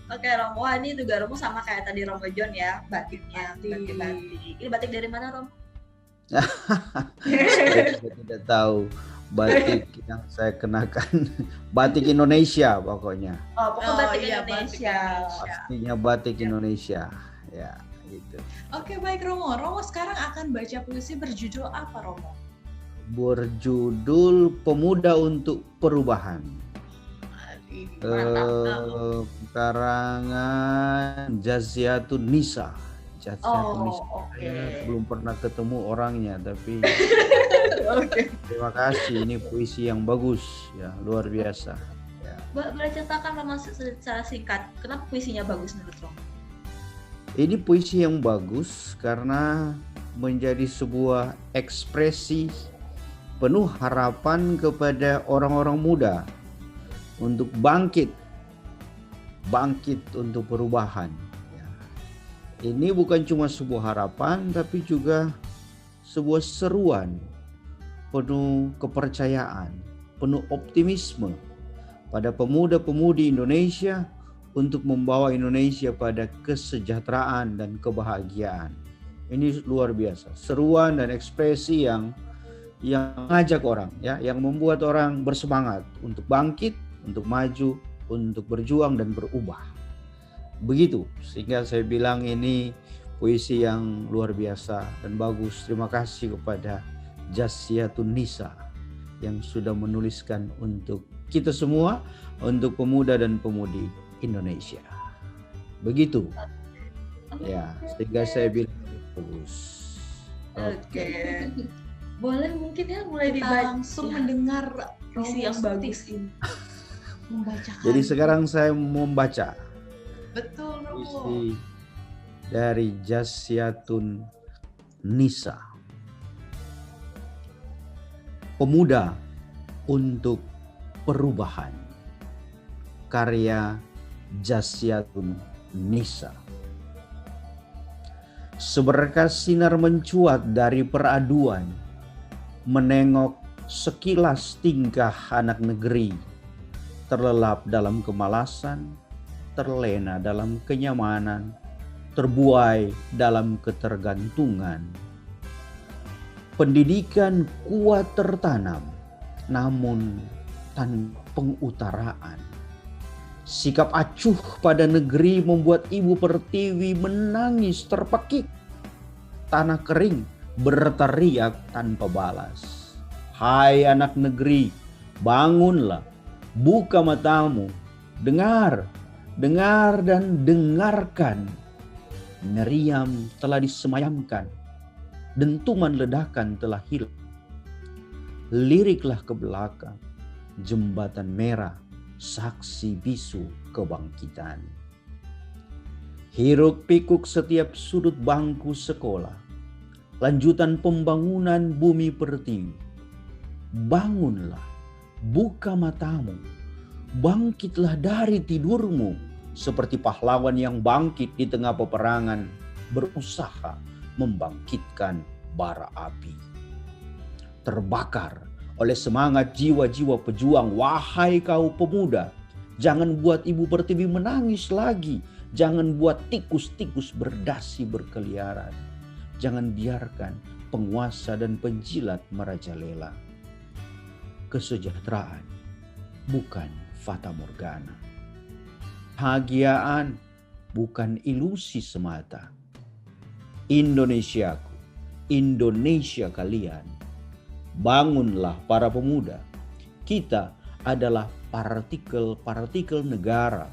Oke Romo, wah ini juga Romo sama kayak tadi Romo John ya, batiknya, batik. Ini batik dari mana Romo? Saya tidak tahu batik yang saya kenakan. Batik Indonesia pokoknya. Oh, pokoknya Oh, batik iya, Indonesia. Pastinya batik Indonesia. Ya, gitu. Oke, baik Romo. Romo sekarang akan baca puisi berjudul apa, Romo? Berjudul Pemuda untuk Perubahan. Mantap. Karangan Jaziatun Nisa. Jaziatun Nisa. Oh, oke. Saya belum pernah ketemu orangnya, tapi Oke. terima kasih. Ini puisi yang bagus, ya luar biasa. Boleh ceritakan Romo secara singkat, kenapa puisinya bagus menurut Romo? Ini puisi yang bagus karena menjadi sebuah ekspresi penuh harapan kepada orang-orang muda untuk bangkit untuk perubahan. Ya. Ini bukan cuma sebuah harapan, tapi juga sebuah seruan penuh kepercayaan, penuh optimisme pada pemuda-pemudi Indonesia untuk membawa Indonesia pada kesejahteraan dan kebahagiaan. Ini luar biasa, seruan dan ekspresi yang mengajak orang, ya, yang membuat orang bersemangat untuk bangkit, untuk maju, untuk berjuang dan berubah. Begitu, sehingga saya bilang ini puisi yang luar biasa dan bagus. Terima kasih kepada Jasyatun Nisa yang sudah menuliskan untuk kita semua, untuk pemuda dan pemudi Indonesia. Begitu. Ya, sehingga saya bilang bagus. Oke. Boleh mungkin ya mulai Kita langsung mendengar puisi yang bagus ini. Membacakan. Jadi sekarang saya membaca Betul, Romo. puisi dari Jasyatun Nisa. Pemuda untuk Perubahan, karya Jasyatun Nisa. Seberkas sinar mencuat dari peraduan, menengok sekilas tingkah anak negeri, terlelap dalam kemalasan, terlena dalam kenyamanan, terbuai dalam ketergantungan. Pendidikan kuat tertanam, namun tanpa pengutaraan. Sikap acuh pada negeri membuat Ibu Pertiwi menangis terpekik. Tanah kering berteriak tanpa balas. Hai anak negeri, bangunlah, buka matamu, dengar, dengar dan dengarkan. Meriam telah disemayamkan, dentuman ledakan telah hilang. Liriklah ke belakang, jembatan merah, saksi bisu kebangkitan. Hiruk pikuk setiap sudut bangku sekolah, lanjutan pembangunan bumi Pertiwi. Bangunlah, buka matamu, bangkitlah dari tidurmu, seperti pahlawan yang bangkit di tengah peperangan, berusaha membangkitkan bara api. Terbakar oleh semangat jiwa-jiwa pejuang, wahai kau pemuda, jangan buat Ibu Pertiwi menangis lagi. Jangan buat tikus-tikus berdasi berkeliaran. Jangan biarkan penguasa dan penjilat merajalela. Kesejahteraan bukan fata morgana. Kebahagiaan bukan ilusi semata. Indonesiaku, Indonesia kalian, bangunlah para pemuda. Kita adalah partikel-partikel negara,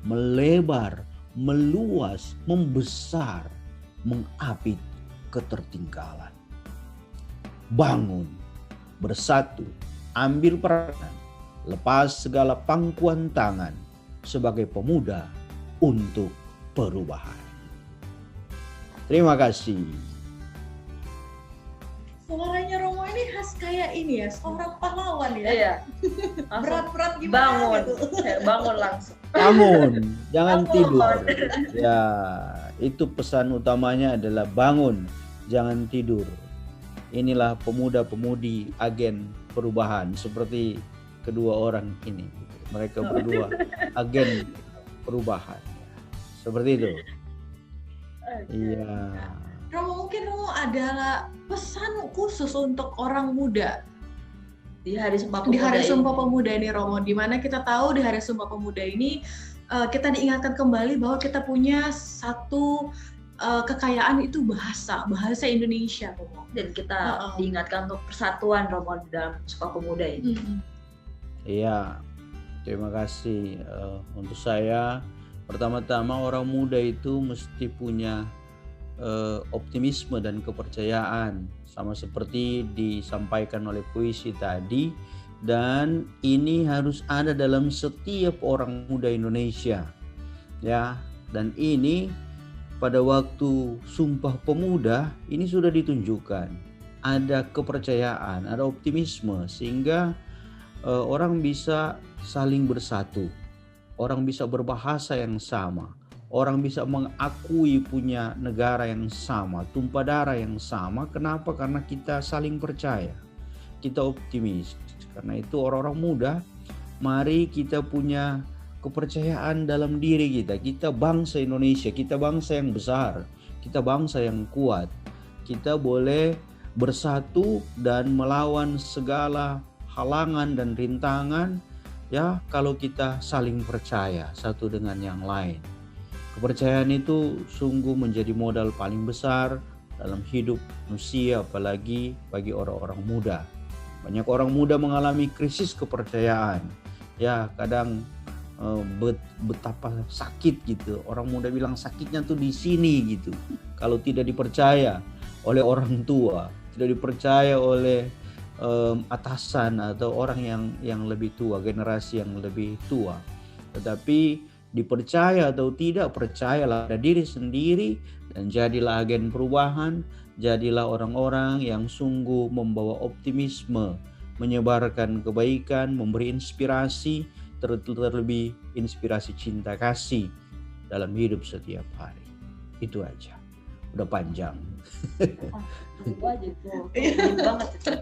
melebar, meluas, membesar, mengapit ketertinggalan. Bangun, bersatu, ambil peranan, lepas segala pangkuan tangan sebagai pemuda untuk perubahan. Terima kasih. Suaranya Romo ini khas kayak ini ya, seorang pahlawan ya. Iya. Berat-berat gimana Bangun, gitu. bangun langsung. Bangun, jangan Bangun. tidur. Ya, itu pesan utamanya adalah bangun, jangan tidur. Inilah pemuda-pemudi agen perubahan seperti kedua orang ini. Mereka berdua agen perubahan. Seperti itu. Iya. Romo, mungkin Romo adalah pesan khusus untuk orang muda Di hari Sumpah di Pemuda Hari ini. Sumpah Pemuda ini, Romo, di mana kita tahu di Hari Sumpah Pemuda ini kita diingatkan kembali bahwa kita punya satu kekayaan, itu bahasa Indonesia, Romo. Dan kita diingatkan untuk persatuan, Romo, di dalam Sumpah Pemuda ini. Iya. Terima kasih. Untuk saya, pertama-tama orang muda itu mesti punya optimisme dan kepercayaan, sama seperti disampaikan oleh puisi tadi, dan ini harus ada dalam setiap orang muda Indonesia, ya. Dan ini pada waktu Sumpah Pemuda ini sudah ditunjukkan ada kepercayaan, ada optimisme, sehingga orang bisa saling bersatu, orang bisa berbahasa yang sama, orang bisa mengakui punya negara yang sama, tumpah darah yang sama. Kenapa? Karena kita saling percaya, kita optimis. Karena itu orang-orang muda, mari kita punya kepercayaan dalam diri kita. Kita bangsa Indonesia, kita bangsa yang besar, kita bangsa yang kuat. Kita boleh bersatu dan melawan segala halangan dan rintangan, ya, kalau kita saling percaya satu dengan yang lain. Kepercayaan itu sungguh menjadi modal paling besar dalam hidup manusia, apalagi bagi orang-orang muda. Banyak orang muda mengalami krisis kepercayaan. Ya, kadang betapa sakit gitu. Orang muda bilang sakitnya tuh di sini gitu. Kalau tidak dipercaya oleh orang tua, tidak dipercaya oleh atasan atau orang yang lebih tua, generasi yang lebih tua. Tetapi dipercaya atau tidak, percayalah pada diri sendiri dan jadilah agen perubahan, jadilah orang-orang yang sungguh membawa optimisme, menyebarkan kebaikan, memberi inspirasi, terlebih inspirasi cinta kasih dalam hidup setiap hari. Itu aja. Udah panjang. Itu aja tuh. Banget itu.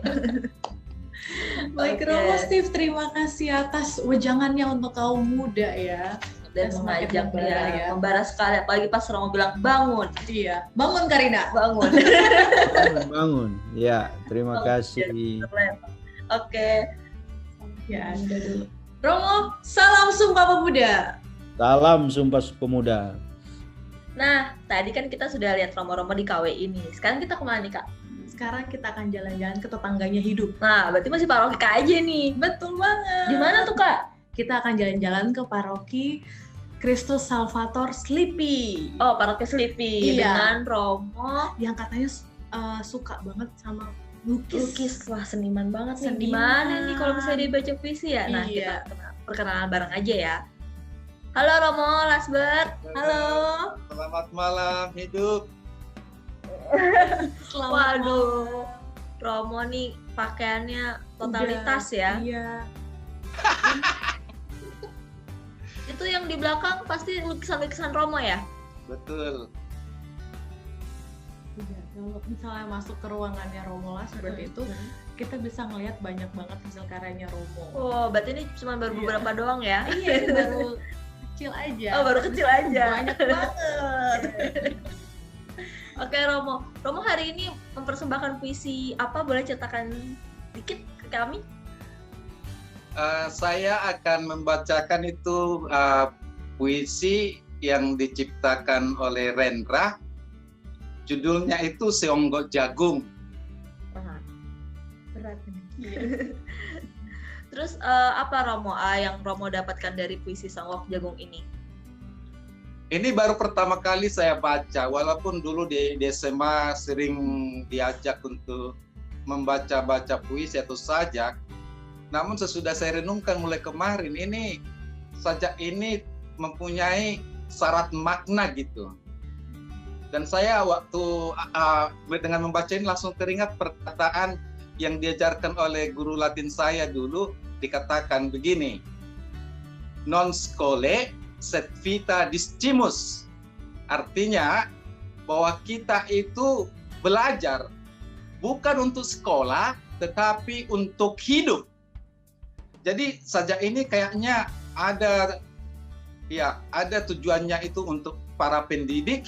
Baik, Romo Steve, terima kasih atas wejangannya untuk kaum muda ya. Dan mengajak ya, membara sekali, apalagi pas Romo bilang bangun. Iya, bangun Karina. Bangun. Bangun. Ya, terima kasih. Oke. Ya, Anda dulu. Romo, salam Sumpah Pemuda. Salam Sumpah Pemuda. Nah, tadi kan kita sudah lihat Romo-Romo di KW ini. Sekarang kita kemana nih, Kak? Sekarang kita akan jalan-jalan ke tetangganya hidup. Nah, berarti masih paroki aja nih. Betul banget. Di mana tuh, Kak? Kita akan jalan-jalan ke paroki Kristus Salvator Sleepy. Oh, paroki Sleepy. Iya. Dengan Romo Yang katanya suka banget sama lukis. Wah, seniman banget nih. Seniman. Gimana nih kalau misalnya dia baca puisi ya? Nah, Iya. kita perkenalan bareng aja ya. Halo Romo, Lasbert. Halo. Selamat malam, hidup. Waduh. Romo nih pakaiannya totalitas ya. Iya. Itu yang di belakang pasti lukisan-lukisan Romo ya? Betul. Iya, kalau misalnya masuk ke ruangannya Romo lah seperti itu, kita bisa ngelihat banyak banget hasil karyanya Romo. Oh, berarti ini cuma baru beberapa doang ya? Iya, baru kecil aja. Oh, baru kecil aja. Banyak banget. Oke, Romo. Romo hari ini mempersembahkan puisi apa? Boleh ceritakan dikit ke kami? Saya akan membacakan itu puisi yang diciptakan oleh Rendra. Judulnya itu Seonggok Jagung. Berat nih. Terus apa Romo yang Romo dapatkan dari puisi Seonggok Jagung ini? Ini baru pertama kali saya baca, walaupun dulu di SMA sering diajak untuk membaca-baca puisi atau sajak. Namun sesudah saya renungkan mulai kemarin, ini sajak ini mempunyai syarat makna gitu. Dan saya waktu dengan membaca ini langsung teringat perkataan yang diajarkan oleh guru Latin saya dulu, dikatakan begini, non scholae sed vita discimus. Artinya bahwa kita itu belajar bukan untuk sekolah, tetapi untuk hidup. Jadi sajak ini kayaknya ada tujuannya itu untuk para pendidik,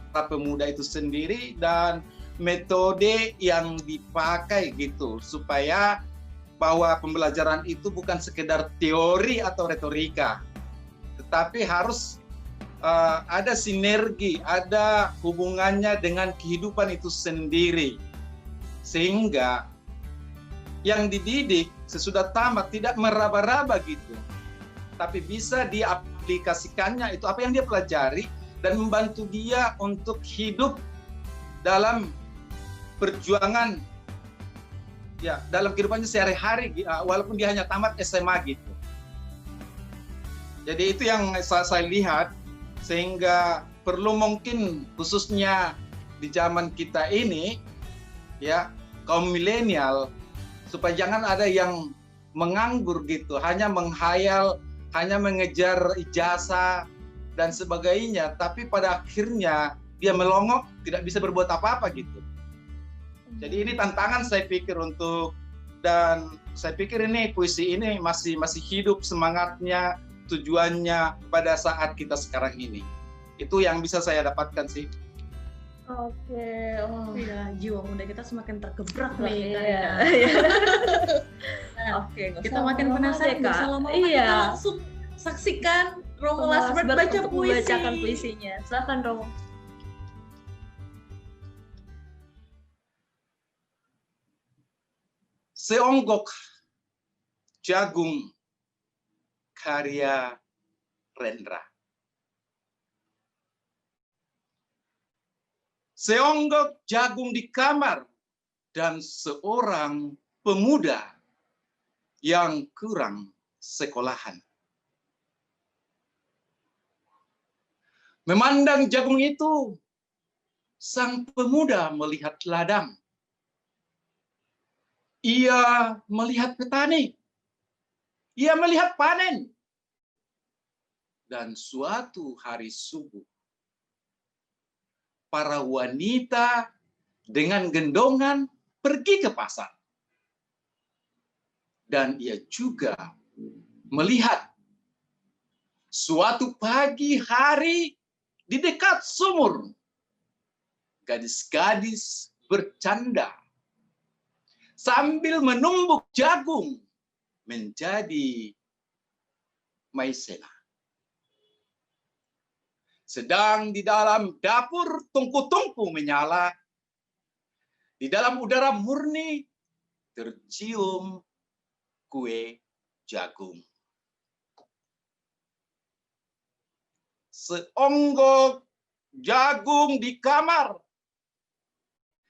para pemuda itu sendiri, dan metode yang dipakai gitu supaya bahwa pembelajaran itu bukan sekedar teori atau retorika, tetapi harus ada sinergi, ada hubungannya dengan kehidupan itu sendiri, sehingga yang dididik sesudah tamat tidak meraba-raba gitu, tapi bisa diaplikasikannya itu apa yang dia pelajari dan membantu dia untuk hidup dalam perjuangan ya, dalam kehidupannya sehari-hari, walaupun dia hanya tamat SMA gitu. Jadi itu yang saya lihat, sehingga perlu mungkin khususnya di zaman kita ini ya, kaum milenial, supaya jangan ada yang menganggur gitu, hanya menghayal, hanya mengejar ijazah dan sebagainya, tapi pada akhirnya dia melongok, tidak bisa berbuat apa-apa gitu. Jadi ini tantangan saya pikir dan saya pikir ini puisi ini masih hidup semangatnya, tujuannya pada saat kita sekarang ini. Itu yang bisa saya dapatkan sih. Oke, ya, jiwa muda kita semakin tergebrak nih. Oke, kita makin penasaran, bisa lama-lama kita langsung saksikan Romo Lasbert untuk membacakan puisinya. Silakan Romo. Seonggok jagung karya Rendra. Seonggok jagung di kamar dan seorang pemuda yang kurang sekolahan. Memandang jagung itu, sang pemuda melihat ladang. Ia melihat petani. Ia melihat panen. Dan suatu hari subuh, para wanita dengan gendongan pergi ke pasar. Dan ia juga melihat suatu pagi hari di dekat sumur, gadis-gadis bercanda sambil menumbuk jagung menjadi maizena. Sedang di dalam dapur tungku-tungku menyala, di dalam udara murni tercium kue jagung. Seonggok jagung di kamar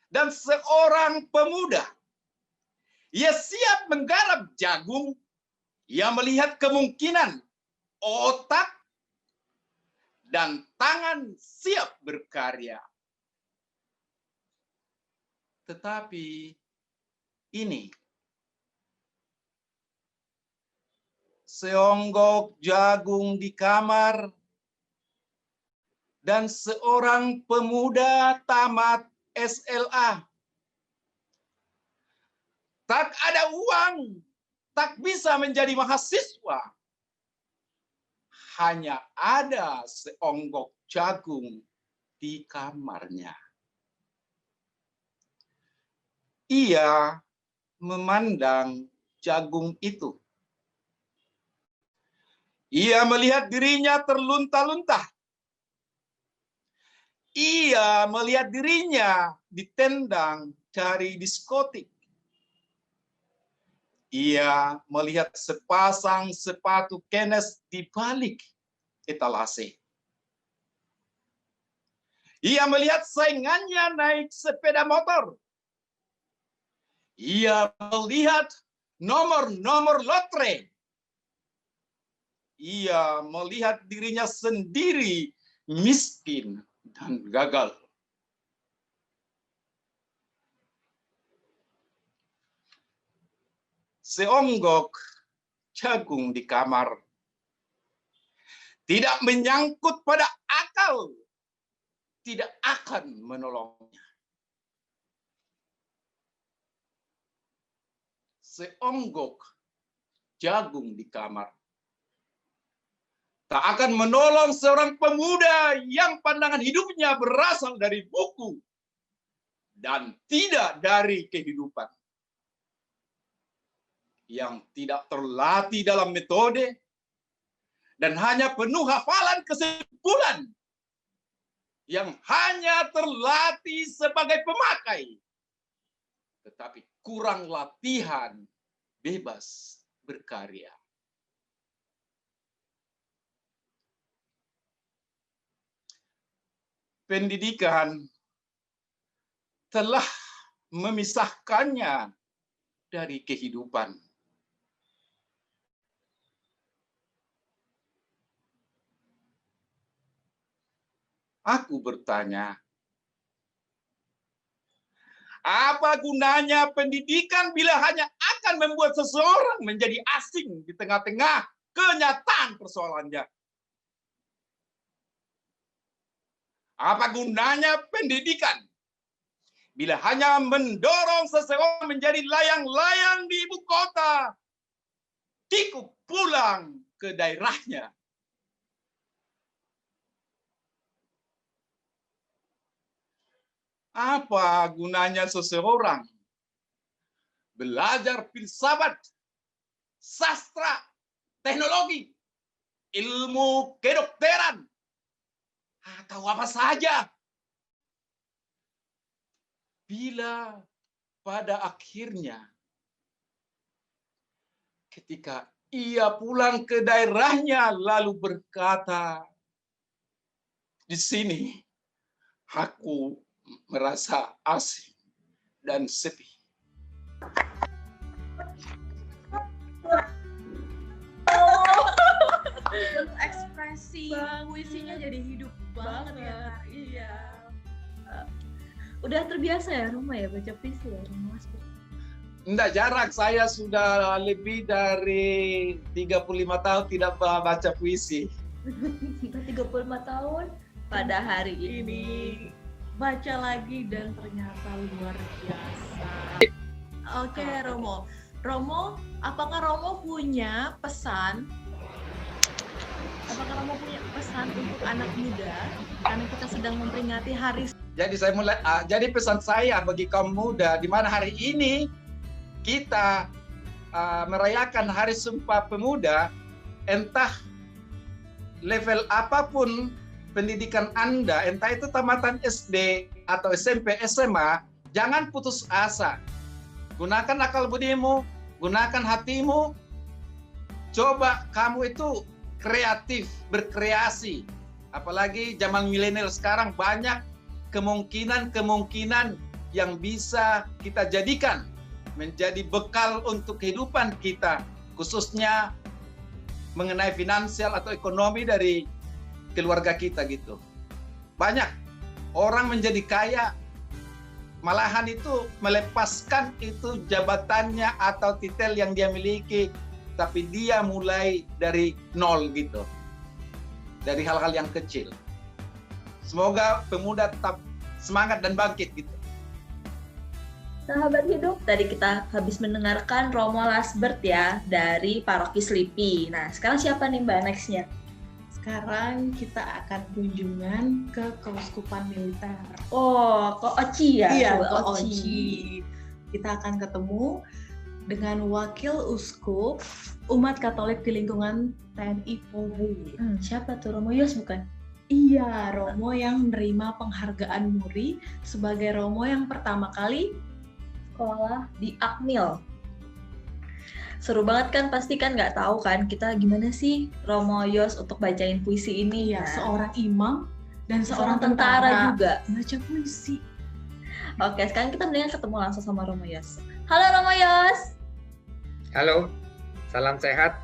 dan seorang pemuda. Ia siap menggarap jagung. Ia melihat kemungkinan otak dan tangan siap berkarya. Tetapi ini seonggok jagung di kamar dan seorang pemuda tamat SLA. Tak ada uang, tak bisa menjadi mahasiswa. Hanya ada seonggok jagung di kamarnya. Ia memandang jagung itu. Ia melihat dirinya terlunta-lunta. Ia melihat dirinya ditendang dari diskotik. Ia melihat sepasang sepatu Kenes di balik etalase. Ia melihat saingannya naik sepeda motor. Ia melihat nomor-nomor lotre. Ia melihat dirinya sendiri miskin dan gagal. Seonggok jagung di kamar tidak menyangkut pada akal, tidak akan menolongnya. Seonggok jagung di kamar tak akan menolong seorang pemuda yang pandangan hidupnya berasal dari buku dan tidak dari kehidupan. Yang tidak terlatih dalam metode dan hanya penuh hafalan kesimpulan, yang hanya terlatih sebagai pemakai, tetapi kurang latihan bebas berkarya. Pendidikan telah memisahkannya dari kehidupan. Aku bertanya, apa gunanya pendidikan bila hanya akan membuat seseorang menjadi asing di tengah-tengah kenyataan persoalannya? Apa gunanya pendidikan bila hanya mendorong seseorang menjadi layang-layang di ibu kota, tikuk pulang ke daerahnya? Apa gunanya seseorang belajar filsafat, sastra, teknologi, ilmu kedokteran, atau apa saja. Bila pada akhirnya ketika ia pulang ke daerahnya lalu berkata, di sini aku merasa asing dan sepi. Ekspresi puisinya jadi hidup banget ya. Iya. Udah terbiasa ya Roma ya baca puisi ya Roma? Enggak, jarak, saya sudah lebih dari 35 tahun tidak baca puisi. 35 tahun pada hari ini Baca lagi dan ternyata luar biasa. Oke, Romo. Romo, apakah Romo punya pesan? Apakah Romo punya pesan untuk anak muda? Karena kita sedang memperingati hari. Jadi saya mulai, jadi pesan saya bagi kaum muda, di mana hari ini kita merayakan Hari Sumpah Pemuda, entah level apapun pendidikan Anda, entah itu tamatan SD atau SMP, SMA, jangan putus asa. Gunakan akal budimu, gunakan hatimu, coba kamu itu kreatif, berkreasi. Apalagi zaman milenial sekarang banyak kemungkinan-kemungkinan yang bisa kita jadikan menjadi bekal untuk kehidupan kita, khususnya mengenai finansial atau ekonomi dari keluarga kita gitu. Banyak orang menjadi kaya, malahan itu melepaskan itu jabatannya atau titel yang dia miliki, tapi dia mulai dari nol gitu, dari hal-hal yang kecil. Semoga pemuda tetap semangat dan bangkit gitu. Sahabat hidup, tadi kita habis mendengarkan Romo Lasbert ya dari Paroki Slipi. Nah, sekarang siapa nih Mbak nextnya? Sekarang kita akan kunjungan ke Keuskupan Militer. Oh, ke Oci ya? Iya, ke ke Oci. Kita akan ketemu dengan Wakil Uskup Umat Katolik di lingkungan TNI Polri. Siapa tuh? Romo Yos bukan? Iya, Romo yang menerima penghargaan Muri sebagai Romo yang pertama kali sekolah di Akmil. Seru banget kan, pasti kan nggak tahu kan kita gimana sih Romo Yos untuk bacain puisi ini ya. Nah. Seorang imam dan seorang tentara juga baca puisi. Oke, sekarang kita mendingan ketemu langsung sama Romo Yos. Halo Romo Yos. Halo, salam sehat.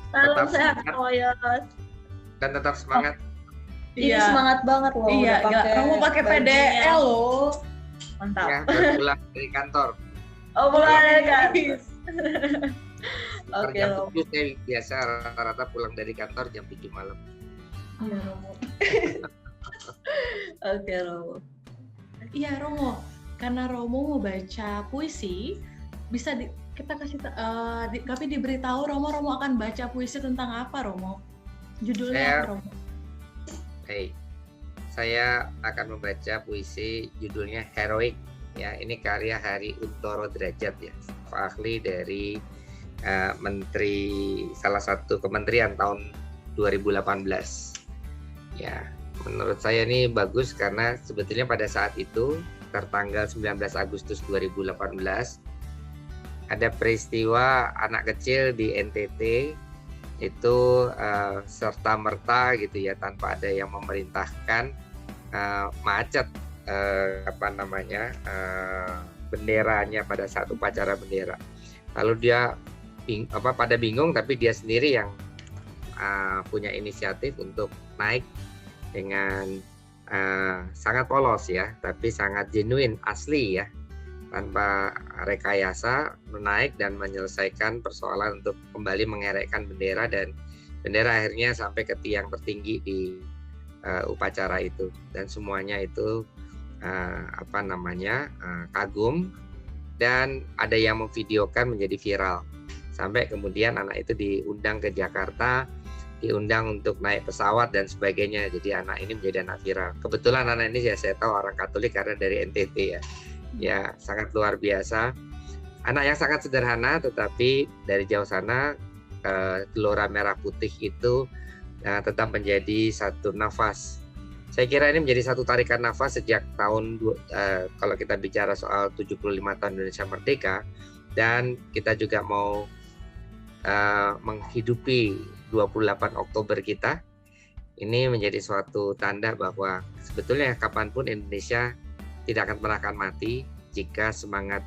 Salam sehat Romo Yos. Dan tetap semangat. Ini semangat banget loh. Iya, Romo pakai PDL loh. Mantap. Ya, baru pulang dari kantor. Oh, pulang dari kantor. Oke, jam 7 saya biasa rata-rata pulang dari kantor jam 7 malam. Iya, Romo. Oke, Romo. Iya, Romo. Karena Romo mau baca puisi, bisa kita kasih tapi diberitahu Romo akan baca puisi tentang apa, Romo? Judulnya apa, Romo? Hey, saya akan membaca puisi judulnya Heroik. Ya, ini karya Hari Untoro Derajat ya, staf ahli dari menteri salah satu kementerian tahun 2018. Ya, menurut saya ini bagus karena sebetulnya pada saat itu tertanggal 19 Agustus 2018 ada peristiwa anak kecil di NTT itu serta merta gitu ya, tanpa ada yang memerintahkan macet benderanya pada saat upacara bendera. Lalu dia pada bingung, tapi dia sendiri yang punya inisiatif untuk naik dengan sangat polos ya, tapi sangat genuine, asli ya, tanpa rekayasa, menaik dan menyelesaikan persoalan untuk kembali mengerekkan bendera, dan bendera akhirnya sampai ke tiang tertinggi di upacara itu, dan semuanya itu kagum, dan ada yang memvideokan menjadi viral sampai kemudian anak itu diundang ke Jakarta, diundang untuk naik pesawat dan sebagainya. Jadi anak ini menjadi anak viral. Kebetulan anak ini saya tahu orang Katolik karena dari NTT ya. Ya, sangat luar biasa. Anak yang sangat sederhana, tetapi dari jauh sana Gelora Merah Putih itu tetap menjadi satu nafas. Saya kira ini menjadi satu tarikan nafas sejak tahun kalau kita bicara soal 75 tahun Indonesia Merdeka, dan kita juga mau menghidupi 28 Oktober kita. Ini menjadi suatu tanda bahwa sebetulnya kapanpun Indonesia tidak akan pernah akan mati jika semangat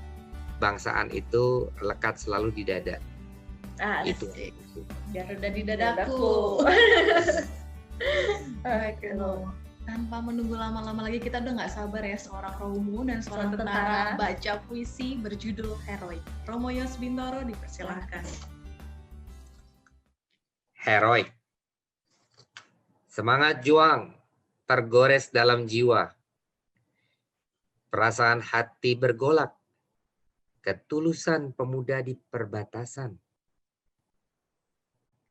bangsaan itu lekat selalu di dada. Itu. Biar udah di dadaku. Tanpa menunggu lama-lama lagi, kita udah nggak sabar ya, seorang Romo dan seorang tentara baca puisi berjudul Heroik. Romo Yos Bintoro, dipersilahkan. Heroik. Semangat juang tergores dalam jiwa. Perasaan hati bergolak. Ketulusan pemuda di perbatasan.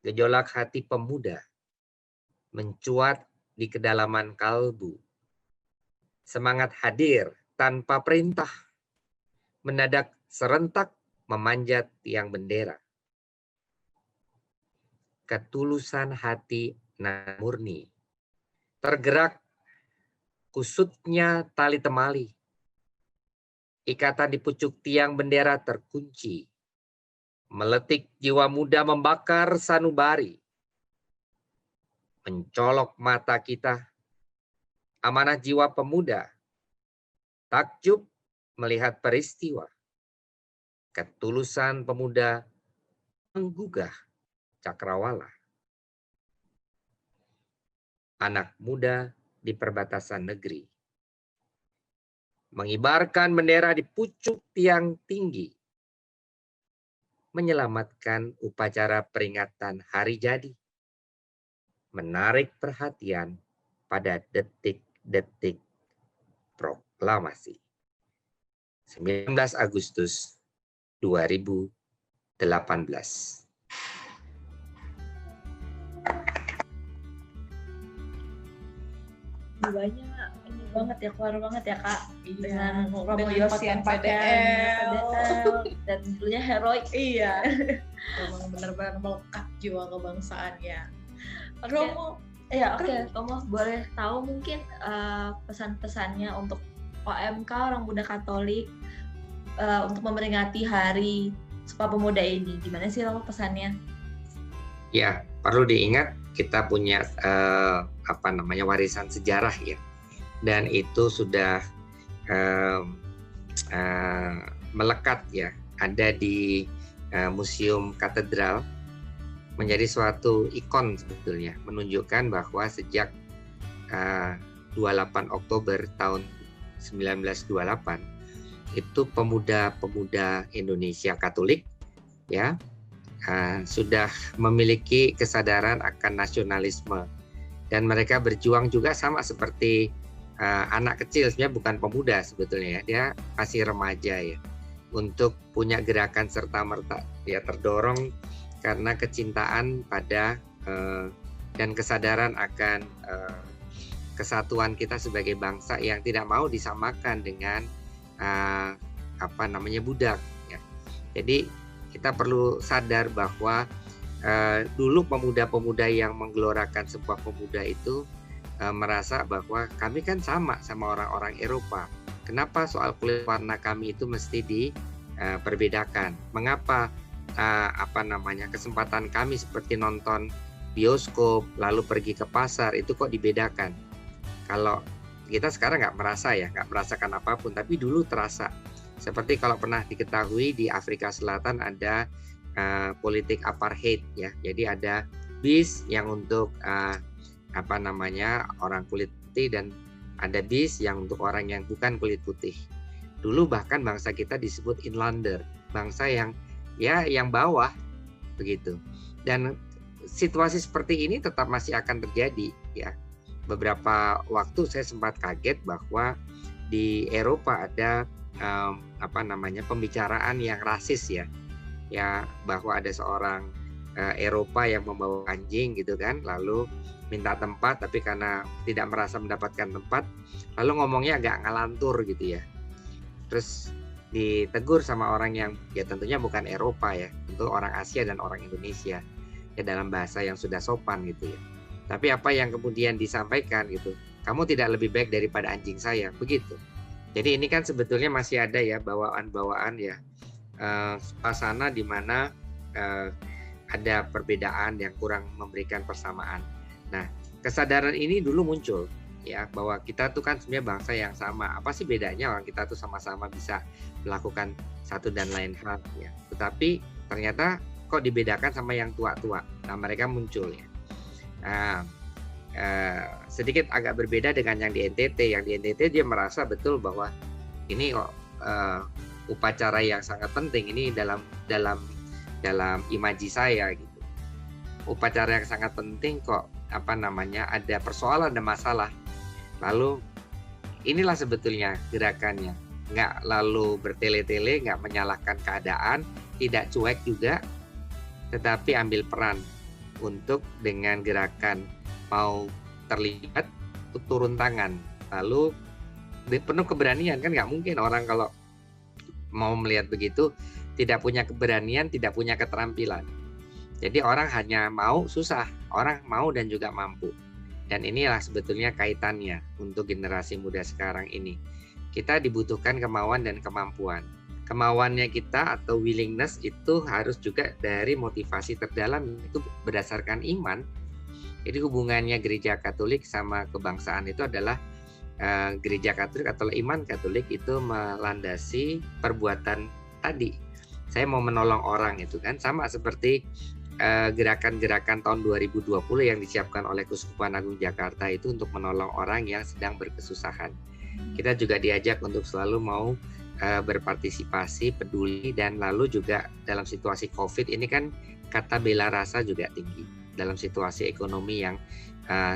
Gejolak hati pemuda mencuat di kedalaman kalbu. Semangat hadir tanpa perintah. Mendadak serentak memanjat tiang bendera. Ketulusan hati murni. Tergerak kusutnya tali temali. Ikatan di pucuk tiang bendera terkunci. Meletik jiwa muda membakar sanubari. Mencolok mata kita. Amanah jiwa pemuda. Takjub melihat peristiwa. Ketulusan pemuda menggugah cakrawala. Anak muda di perbatasan negeri. Mengibarkan bendera di pucuk tiang tinggi. Menyelamatkan upacara peringatan hari jadi. Menarik perhatian pada detik-detik proklamasi. 19 Agustus 2018. Banyak ini banget ya, keluar banget ya Kak, dengan Romo dengan Yos yang pakai PDL dan judulnya Heroik. Iya. Memang benar-benar melekat jiwa kebangsaannya. Romo, Romo boleh tahu mungkin pesan-pesannya untuk OMK Orang Muda Katolik untuk memperingati Hari Sumpah Pemuda ini, gimana sih Romo pesannya? Ya, perlu diingat kita punya warisan sejarah ya, dan itu sudah melekat ya, ada di Museum Katedral, menjadi suatu ikon sebetulnya, menunjukkan bahwa sejak 28 Oktober tahun 1928 itu pemuda-pemuda Indonesia Katolik ya sudah memiliki kesadaran akan nasionalisme, dan mereka berjuang juga sama seperti anak kecil, sebenarnya bukan pemuda sebetulnya ya, dia masih remaja ya, untuk punya gerakan serta-merta ya, terdorong karena kecintaan pada dan kesadaran akan kesatuan kita sebagai bangsa yang tidak mau disamakan dengan budak ya. Jadi kita perlu sadar bahwa dulu pemuda-pemuda yang menggelorakan Sumpah Pemuda itu merasa bahwa kami kan sama orang-orang Eropa. Kenapa soal kulit warna kami itu mesti diperbedakan? Mengapa kesempatan kami seperti nonton bioskop lalu pergi ke pasar itu kok dibedakan? Kalau kita sekarang nggak merasakan apapun, tapi dulu terasa. Seperti kalau pernah diketahui di Afrika Selatan ada politik apartheid ya. Jadi ada bis yang untuk orang kulit putih dan ada bis yang untuk orang yang bukan kulit putih. Dulu bahkan bangsa kita disebut inlander, bangsa yang bawah begitu. Dan situasi seperti ini tetap masih akan terjadi ya. Beberapa waktu saya sempat kaget bahwa di Eropa ada pembicaraan yang rasis ya bahwa ada seorang Eropa yang membawa anjing gitu kan, lalu minta tempat tapi karena tidak merasa mendapatkan tempat lalu ngomongnya agak ngalantur gitu ya, terus ditegur sama orang yang ya tentunya bukan Eropa ya, tentu orang Asia dan orang Indonesia ya, dalam bahasa yang sudah sopan gitu ya. Tapi apa yang kemudian disampaikan gitu, kamu tidak lebih baik daripada anjing saya, begitu. Jadi ini kan sebetulnya masih ada ya bawaan-bawaan ya, suasana di mana ada perbedaan yang kurang memberikan persamaan. Nah, kesadaran ini dulu muncul ya, bahwa kita tuh kan sebenarnya bangsa yang sama. Apa sih bedanya orang kita tuh sama-sama bisa melakukan satu dan lain hal ya. Tetapi ternyata kok dibedakan sama yang tua-tua. Nah, mereka muncul ya. Nah, sedikit agak berbeda dengan yang di NTT. Yang di NTT dia merasa betul bahwa ini kok upacara yang sangat penting, ini dalam imaji saya gitu. Upacara yang sangat penting kok ada persoalan, ada masalah. Lalu inilah sebetulnya gerakannya. Nggak lalu bertele-tele, nggak menyalahkan keadaan, tidak cuek juga, tetapi ambil peran untuk dengan gerakan mau terlibat untuk turun tangan, lalu penuh keberanian. Kan nggak mungkin orang kalau mau melihat begitu tidak punya keberanian, tidak punya keterampilan. Jadi orang hanya mau susah, orang mau dan juga mampu. Dan inilah sebetulnya kaitannya untuk generasi muda sekarang ini. Kita dibutuhkan kemauan dan kemampuan. Kemauannya kita atau willingness itu harus juga dari motivasi terdalam, itu berdasarkan iman. Jadi hubungannya gereja Katolik sama kebangsaan itu adalah gereja Katolik atau iman Katolik itu melandasi perbuatan tadi. Saya mau menolong orang itu kan, sama seperti gerakan-gerakan tahun 2020 yang disiapkan oleh Keuskupan Agung Jakarta itu untuk menolong orang yang sedang berkesusahan. Kita juga diajak untuk selalu mau berpartisipasi, peduli, dan lalu juga dalam situasi COVID ini kan kata bela rasa juga tinggi. Dalam situasi ekonomi yang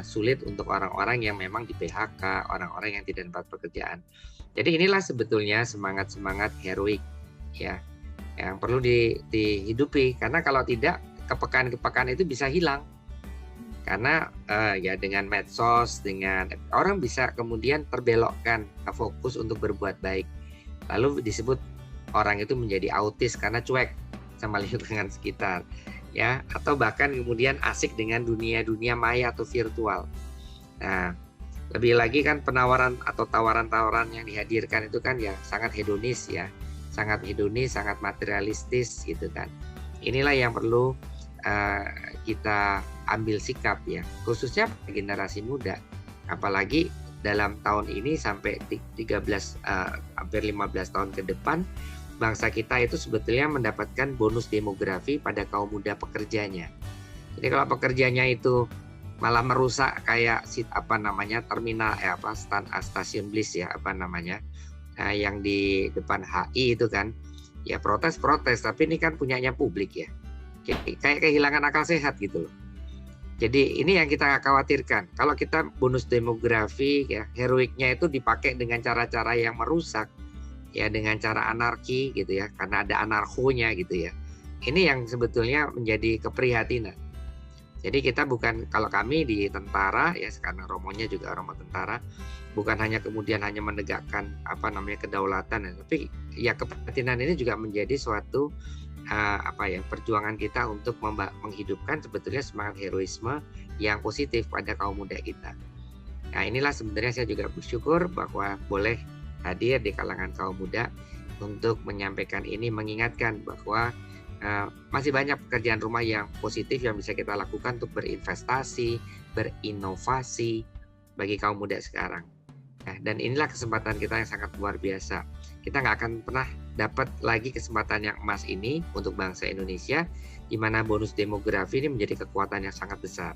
sulit untuk orang-orang yang memang di PHK, orang-orang yang tidak dapat pekerjaan. Jadi inilah sebetulnya semangat-semangat heroik ya, yang perlu dihidupi, karena kalau tidak kepekaan-kepekaan itu bisa hilang. Karena ya dengan medsos, dengan orang bisa kemudian terbelokkan fokus untuk berbuat baik. Lalu disebut orang itu menjadi autis karena cuek sama lingkungan sekitar. Ya, atau bahkan kemudian asik dengan dunia maya atau virtual. Nah, lebih lagi kan penawaran atau tawaran-tawaran yang dihadirkan itu kan ya sangat hedonis ya, sangat materialistis gitu kan. Inilah yang perlu kita ambil sikap ya, khususnya generasi muda. Apalagi dalam tahun ini sampai 13 hampir 15 tahun ke depan, bangsa kita itu sebetulnya mendapatkan bonus demografi pada kaum muda pekerjanya. Jadi kalau pekerjanya itu malah merusak kayak terminal stasiun bis ya yang di depan HI itu kan ya protes, tapi ini kan punyanya publik ya. Kayak kehilangan akal sehat gitu loh. Jadi ini yang kita khawatirkan. Kalau kita bonus demografi ya, heroiknya itu dipakai dengan cara-cara yang merusak ya, dengan cara anarki gitu ya, karena ada anarkonya gitu ya. Ini yang sebetulnya menjadi keprihatinan. Jadi kita bukan, kalau kami di tentara ya, karena Romonya juga Romo tentara, bukan hanya kemudian hanya menegakkan kedaulatan ya, tapi ya keprihatinan ini juga menjadi suatu perjuangan kita untuk menghidupkan sebetulnya semangat heroisme yang positif pada kaum muda kita. Nah, inilah sebenarnya saya juga bersyukur bahwa boleh hadir di kalangan kaum muda untuk menyampaikan ini, mengingatkan bahwa masih banyak pekerjaan rumah yang positif yang bisa kita lakukan untuk berinvestasi, berinovasi bagi kaum muda sekarang. Nah, dan inilah kesempatan kita yang sangat luar biasa. Kita nggak akan pernah dapat lagi kesempatan yang emas ini untuk bangsa Indonesia, di mana bonus demografi ini menjadi kekuatan yang sangat besar.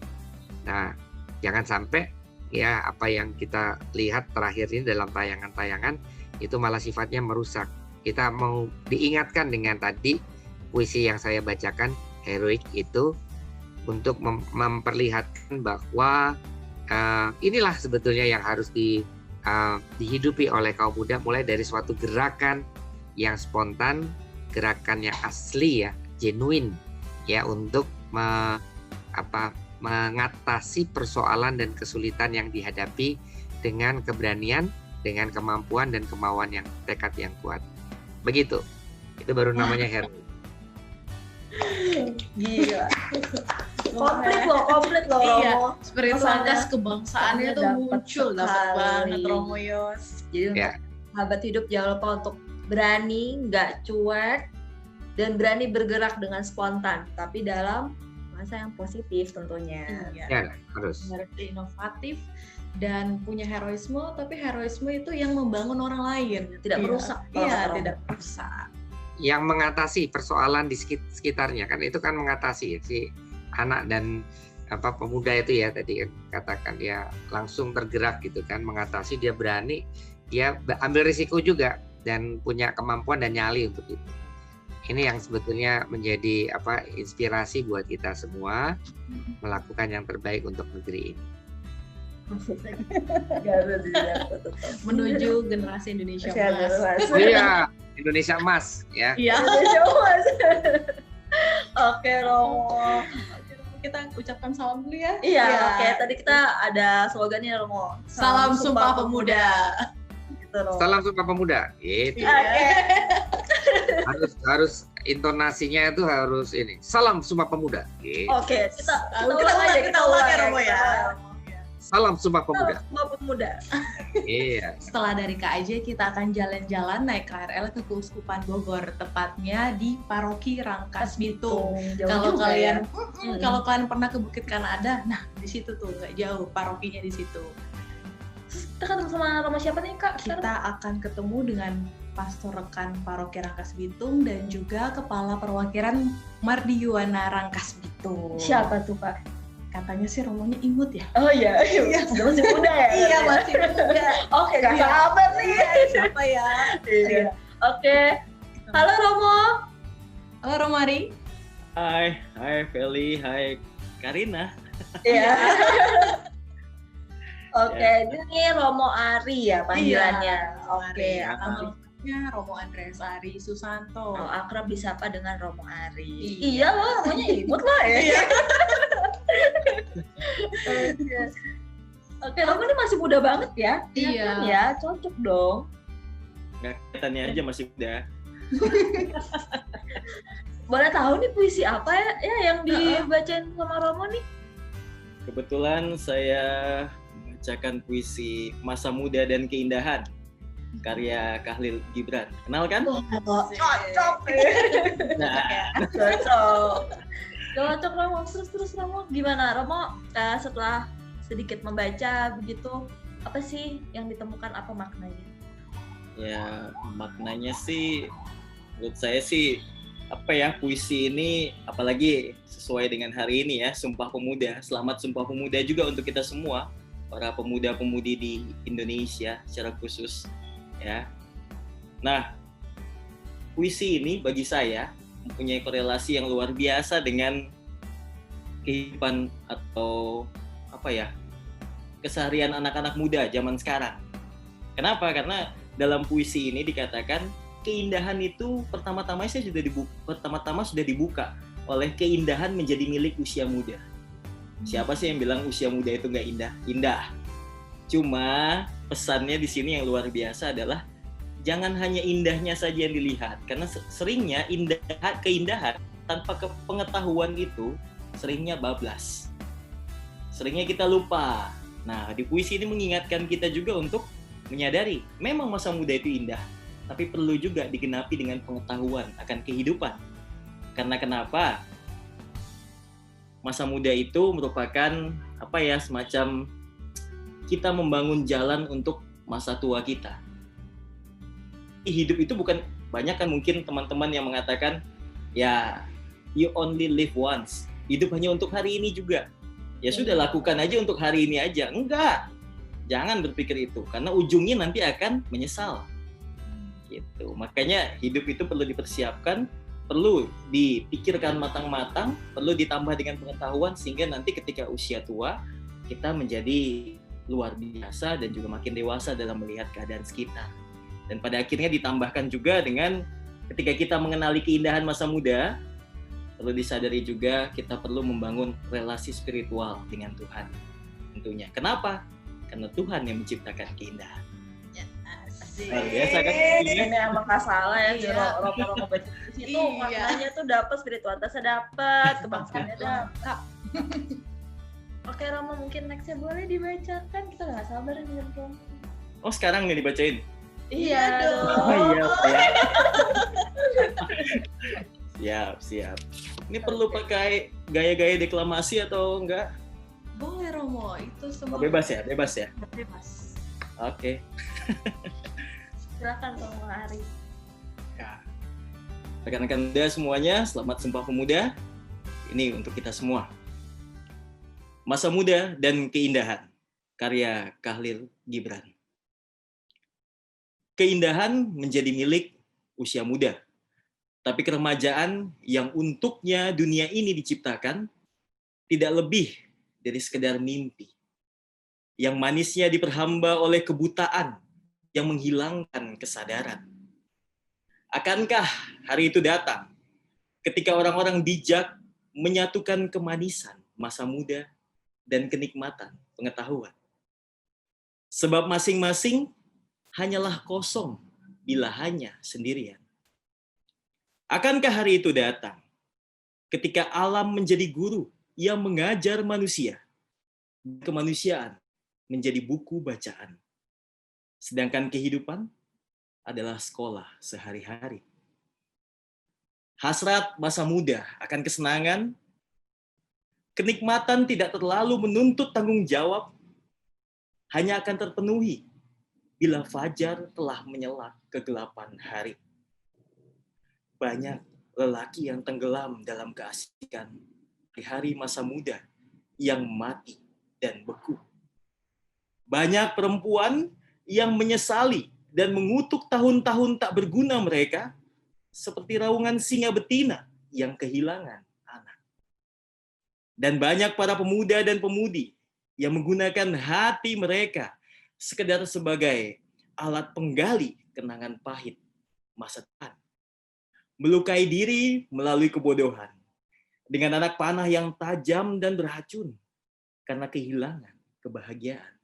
Nah, jangan sampai ya apa yang kita lihat terakhir ini dalam tayangan-tayangan itu malah sifatnya merusak. Kita mau diingatkan dengan tadi puisi yang saya bacakan, heroik itu, untuk memperlihatkan bahwa inilah sebetulnya yang harus dihidupi oleh kaum muda, mulai dari suatu gerakan yang spontan, gerakan yang asli ya, genuine ya, untuk mengatasi persoalan dan kesulitan yang dihadapi dengan keberanian, dengan kemampuan dan kemauan yang tekad yang kuat. Begitu. Itu baru namanya heroik. Gila. komplit loh Iya, Romo. spirit rangkas kebangsaannya tuh muncul, dapat banget Romo Yos. Jadi untuk sahabat hidup jangan lupa untuk berani, nggak cuek, dan berani bergerak dengan spontan, tapi dalam masa yang positif tentunya. Ya, harus. Harus inovatif dan punya heroisme, tapi heroisme itu yang membangun orang lain, tidak merusak. Iya, tidak merusak. Yang mengatasi persoalan di sekitarnya kan, itu kan mengatasi si anak dan pemuda itu ya tadi kan katakan dia langsung tergerak gitu kan, mengatasi, dia berani, dia ambil risiko juga dan punya kemampuan dan nyali untuk itu. Ini yang sebetulnya menjadi inspirasi buat kita semua melakukan yang terbaik untuk negeri ini. Menuju generasi Indonesia emas. Iya, Indonesia emas ya. Iya. Indonesia emas. Oke Romo. Kita ucapkan salam dulu ya. Iya, oke. Tadi kita ada slogannya Romo. Salam Sumpah Pemuda. Gitu, Romo. Salam Sumpah Pemuda. Gitu. Oke. Harus intonasinya itu harus ini. Salam Sumpah Pemuda. Gitu. Oke, kita ulang ya Romo ya. Salam Sumpah Pemuda. Sumpah Pemuda. Iya. Setelah dari KAJ kita akan jalan-jalan naik KRL ke Keuskupan Bogor, tepatnya di Paroki Rangkas Bitung. Kalau kalian kalau kalian pernah ke Bukit Kanada, nah di situ tuh nggak jauh parokinya di situ. Kita ketemu sama Romo siapa nih Kak? Kita akan ketemu dengan pastor rekan Paroki Rangkas Bitung dan juga kepala perwakilan Mardiyuwana Rangkas Bitung. Siapa tuh Kak? Katanya sih Romonya imut ya. Oh iya, masih muda ya. Iya, masih muda. Oke, nggak sabar nih. Siapa ya? Iya. Oke. Halo Romo. Halo Romari. Hai Feli, hai Karina. Iya. Oke, ini Romo Ari ya panggilannya. Oke, namanya Romo Andreas Ari Susanto. Oh, akrab disapa dengan Romo Ari. Iya loh, namanya imut lah ya. Oke, Romo ini masih muda banget ya. Iya. Kan ya, cocok dong. Nggak kelihatannya aja masih muda. Boleh tahu nih puisi apa ya yang dibacain sama Romo nih? Kebetulan saya membacakan puisi Masa Muda dan Keindahan karya Khalil Gibran. Kenal kan? Cocok. Cocok Romo. Terus Romo gimana? Romo setelah sedikit membaca begitu, apa sih yang ditemukan, apa maknanya? Ya, maknanya sih menurut saya sih puisi ini apalagi sesuai dengan hari ini ya, Sumpah Pemuda. Selamat Sumpah Pemuda juga untuk kita semua, para pemuda-pemudi di Indonesia secara khusus ya. Nah, puisi ini bagi saya mempunyai korelasi yang luar biasa dengan kehidupan atau keseharian anak-anak muda zaman sekarang. Kenapa? Karena dalam puisi ini dikatakan keindahan itu pertama-tama sudah dibuka oleh keindahan menjadi milik usia muda. Siapa sih yang bilang usia muda itu nggak indah? Indah. Cuma pesannya di sini yang luar biasa adalah jangan hanya indahnya saja yang dilihat, karena seringnya keindahan tanpa pengetahuan itu seringnya bablas. Seringnya kita lupa. Nah, di puisi ini mengingatkan kita juga untuk menyadari memang masa muda itu indah, tapi perlu juga digenapi dengan pengetahuan akan kehidupan. Karena kenapa? Masa muda itu merupakan semacam kita membangun jalan untuk masa tua kita. Hidup itu bukan, banyak kan mungkin teman-teman yang mengatakan ya you only live once, hidup hanya untuk hari ini juga. Ya sudah, lakukan aja untuk hari ini aja. Enggak, jangan berpikir itu, karena ujungnya nanti akan menyesal gitu. Makanya hidup itu perlu dipersiapkan, perlu dipikirkan matang-matang, perlu ditambah dengan pengetahuan, sehingga nanti ketika usia tua kita menjadi luar biasa dan juga makin dewasa dalam melihat keadaan sekitar. Dan pada akhirnya ditambahkan juga dengan ketika kita mengenali keindahan masa muda, perlu disadari juga kita perlu membangun relasi spiritual dengan Tuhan tentunya. Kenapa? Karena Tuhan yang menciptakan keindahan. Luar biasa kan? Ini emang nggak salah ya, si Iya. Romo baca puisi itu Iya. maknanya tuh dapat, spiritualitasnya dapat, kebangsaannya dapat. Oke Romo, mungkin nextnya boleh dibacakan, kita nggak sabar nih Romo. Oh, sekarang nih dibacain? Iya dong. Oh iya, ya. Siap. Ini perlu pakai gaya-gaya deklamasi atau enggak? Boleh Romo, itu semua Oh, bebas ya? bebas. Oke. Silakan Romo Ari. Ya. Rekan-rekan muda semuanya, selamat Sumpah Pemuda. Ini untuk kita semua. Masa Muda dan Keindahan, karya Khalil Gibran. Keindahan menjadi milik usia muda, tapi keremajaan yang untuknya dunia ini diciptakan tidak lebih dari sekedar mimpi. Yang manisnya diperhamba oleh kebutaan yang menghilangkan kesadaran. Akankah hari itu datang ketika orang-orang bijak menyatukan kemanisan masa muda dan kenikmatan pengetahuan? Sebab masing-masing hanyalah kosong bila hanya sendirian. Akankah hari itu datang ketika alam menjadi guru yang mengajar manusia, kemanusiaan menjadi buku bacaan, sedangkan kehidupan adalah sekolah sehari-hari? Hasrat masa muda akan kesenangan, kenikmatan tidak terlalu menuntut tanggung jawab, hanya akan terpenuhi bila fajar telah menyelak kegelapan hari. Banyak lelaki yang tenggelam dalam keasikan di hari masa muda yang mati dan beku. Banyak perempuan yang menyesali dan mengutuk tahun-tahun tak berguna mereka, seperti raungan singa betina yang kehilangan anak. Dan banyak para pemuda dan pemudi yang menggunakan hati mereka sekedar sebagai alat penggali kenangan pahit masa depan. Melukai diri melalui kebodohan dengan anak panah yang tajam dan beracun karena kehilangan kebahagiaan.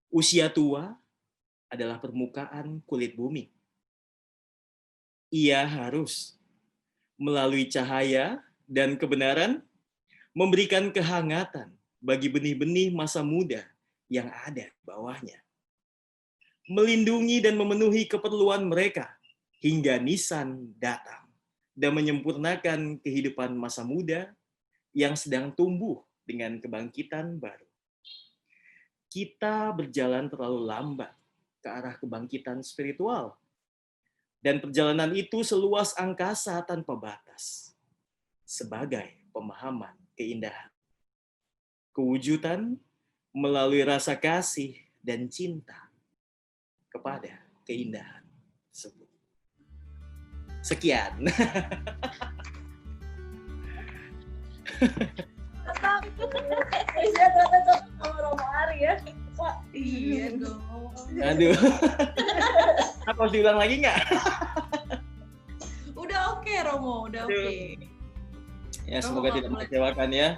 Usia tua adalah permukaan kulit bumi. Ia harus melalui cahaya dan kebenaran memberikan kehangatan bagi benih-benih masa muda yang ada di bawahnya. Melindungi dan memenuhi keperluan mereka hingga nisan datang dan menyempurnakan kehidupan masa muda yang sedang tumbuh dengan kebangkitan baru. Kita berjalan terlalu lambat ke arah kebangkitan spiritual, dan perjalanan itu seluas angkasa tanpa batas sebagai pemahaman keindahan. Kewujudan melalui rasa kasih dan cinta kepada keindahan tersebut. Sekian. Saya ternyata sama Romo Ari ya. Pak. Iya dong. Aduh. Apa harus diulang lagi nggak? Udah oke Romo, udah oke. Ya, Romo, semoga tidak mengecewakan ya.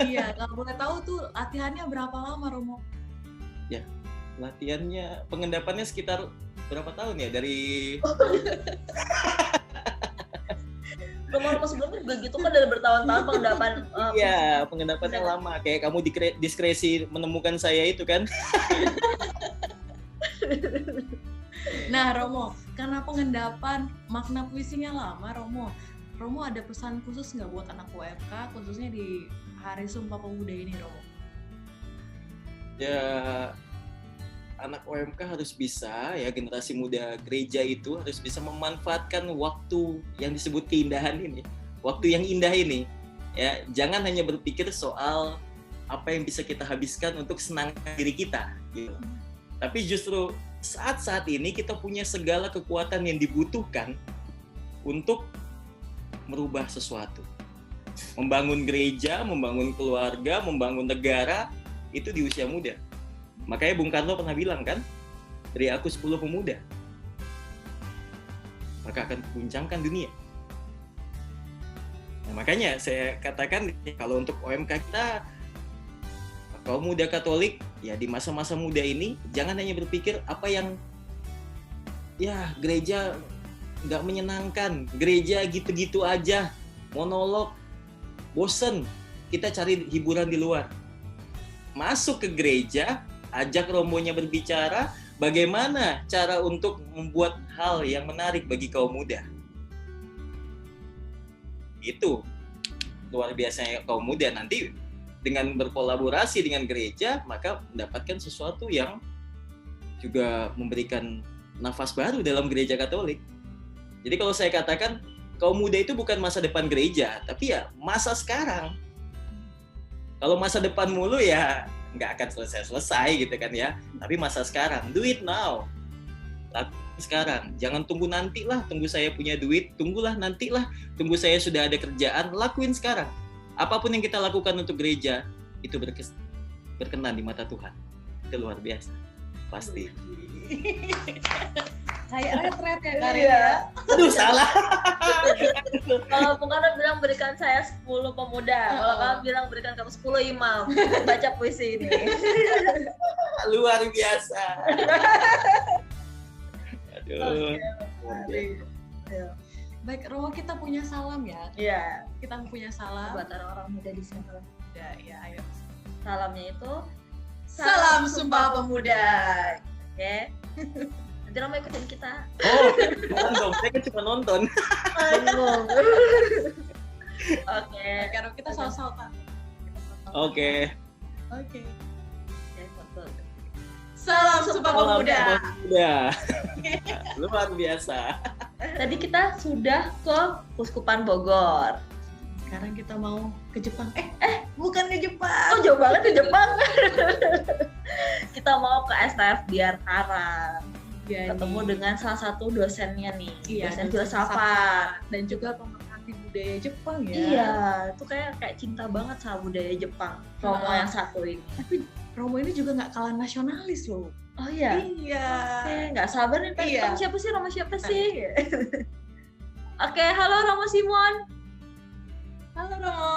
Iya, kalau boleh tahu tuh latihannya berapa lama Romo? Ya, latihannya, pengendapannya sekitar berapa tahun ya? Dari Romo sebelumnya juga gitu kan dari bertahun-tahun pengendapan. Iya, pengendapannya lama. Kayak kamu diskresi menemukan saya itu kan. Nah Romo, karena pengendapan makna puisinya lama Romo ada pesan khusus nggak buat anak UMK, khususnya di Hari Sumpah Pemuda ini Romo? Ya, anak OMK harus bisa, ya generasi muda gereja itu harus bisa memanfaatkan waktu yang disebut keindahan ini, waktu yang indah ini. Ya, jangan hanya berpikir soal apa yang bisa kita habiskan untuk senang diri kita, gitu. Tapi justru saat-saat ini kita punya segala kekuatan yang dibutuhkan untuk merubah sesuatu. Membangun gereja, membangun keluarga, membangun negara, itu di usia muda. Makanya Bung Karno pernah bilang kan, beri aku 10 pemuda, maka akan kuguncangkan dunia. Nah, makanya saya katakan kalau untuk OMK kita kaum muda Katolik ya di masa-masa muda ini jangan hanya berpikir apa yang ya gereja nggak menyenangkan, gereja gitu-gitu aja, monolog, bosen, kita cari hiburan di luar. Masuk ke gereja, ajak romonya berbicara, bagaimana cara untuk membuat hal yang menarik bagi kaum muda. Itu luar biasanya kaum muda nanti dengan berkolaborasi dengan gereja, maka mendapatkan sesuatu yang juga memberikan nafas baru dalam gereja Katolik. Jadi kalau saya katakan kaum muda itu bukan masa depan gereja, tapi ya masa sekarang. Kalau masa depan mulu ya nggak akan selesai gitu kan ya. Tapi masa sekarang, do it now. Lakukan sekarang, jangan tunggu nanti lah, tunggu saya punya duit, tunggulah nanti lah, tunggu saya sudah ada kerjaan, lakuin sekarang. Apapun yang kita lakukan untuk gereja, itu berkenan di mata Tuhan. Itu luar biasa, pasti. Kayak retret ya Karya. Aduh, salah. Kalau Bung Karno bilang berikan saya 10 pemuda, kalau kamu bilang berikan kamu 10 imam baca puisi ini. Luar biasa. Aduh. Okay. Baik, Romo, kita punya salam ya. Iya. Kita punya salam buat orang-orang muda di sini. Ya, ayo. Salamnya itu Salam Sumpah Pemuda. Oke. Nanti Romo ikutin kita. Oh, bukan dong, saya kan cuma nonton. Oke. Karena kita saut-sautan. Oke. Salam Sumpah Pemuda. Luar biasa. Tadi kita sudah ke Uskupan Bogor. Sekarang kita mau ke Jepang. Bukan ke Jepang. Oh, jauh banget ke Jepang. Kita mau ke STF Bhiarakara. Ketemu dengan salah satu dosennya nih, dosen filsafat dan juga pemerhati budaya Jepang ya. Iya, itu kayak cinta banget sama budaya Jepang. Romo yang satu ini. Tapi Romo ini juga nggak kalah nasionalis loh. Oh iya. Iya. Oke, nggak sabar nih pengen ketemu siapa sih Romo siapa sih? Oke, halo Romo Simon. Halo Romo.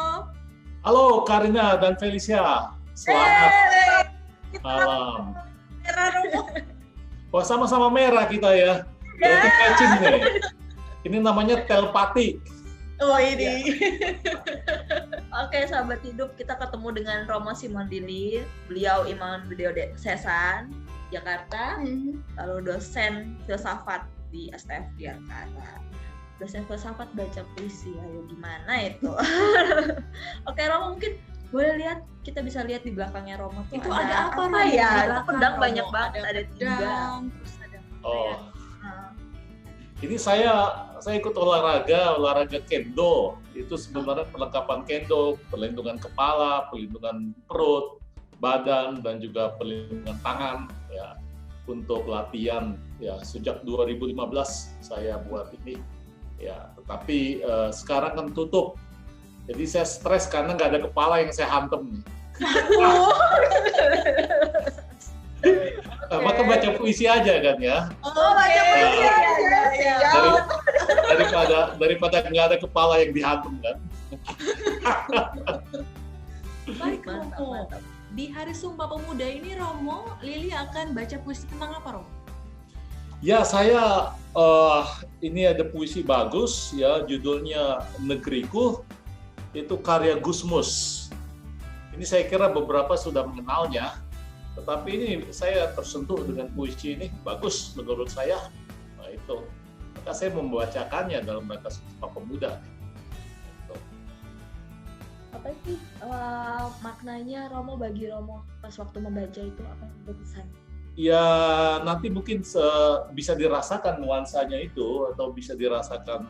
Halo Karina dan Felicia. Selamat malam. Wah, sama-sama merah kita ya. Berarti matching nih. Ini namanya telepati. Oh ini. Oke, sahabat hidup, kita ketemu dengan Romo Simon Dili. Beliau Imam Budaya Sesan, Jakarta. Lalu dosen filsafat di STF Bhiarakara. Dosen filsafat baca puisi, ayo gimana itu? Oke, Romo mungkin boleh lihat, kita bisa lihat di belakangnya Romo tuh itu ada apa ya? Itu pedang banyak banget, ada 3. Terus ada Ini saya ikut olahraga kendo. Itu sebenarnya perlengkapan kendo, perlindungan kepala, perlindungan perut, badan, dan juga perlindungan tangan ya untuk latihan ya. Sejak 2015 saya buat ini ya, tetapi sekarang kan tutup. Jadi saya stres karena nggak ada kepala yang saya hantem nih. Maka baca puisi aja kan ya. Oh, baca puisi aja. Daripada nggak ada kepala yang dihantem kan. Baik, Romo. Di Hari Sumpah Pemuda ini Romo, Lili akan baca puisi tentang apa, Romo? Ya, saya ini ada puisi bagus ya, judulnya Negeriku. Itu karya Gusmus. Ini saya kira beberapa sudah mengenalnya, tetapi ini saya tersentuh dengan puisi ini, bagus menurut saya. Nah itu, maka saya membacakannya dalam rangka Sumpah Pemuda. Gitu. Apa sih maknanya Romo bagi Romo pas waktu membaca itu, apa yang berkesan? Ya nanti mungkin bisa dirasakan nuansanya itu, atau bisa dirasakan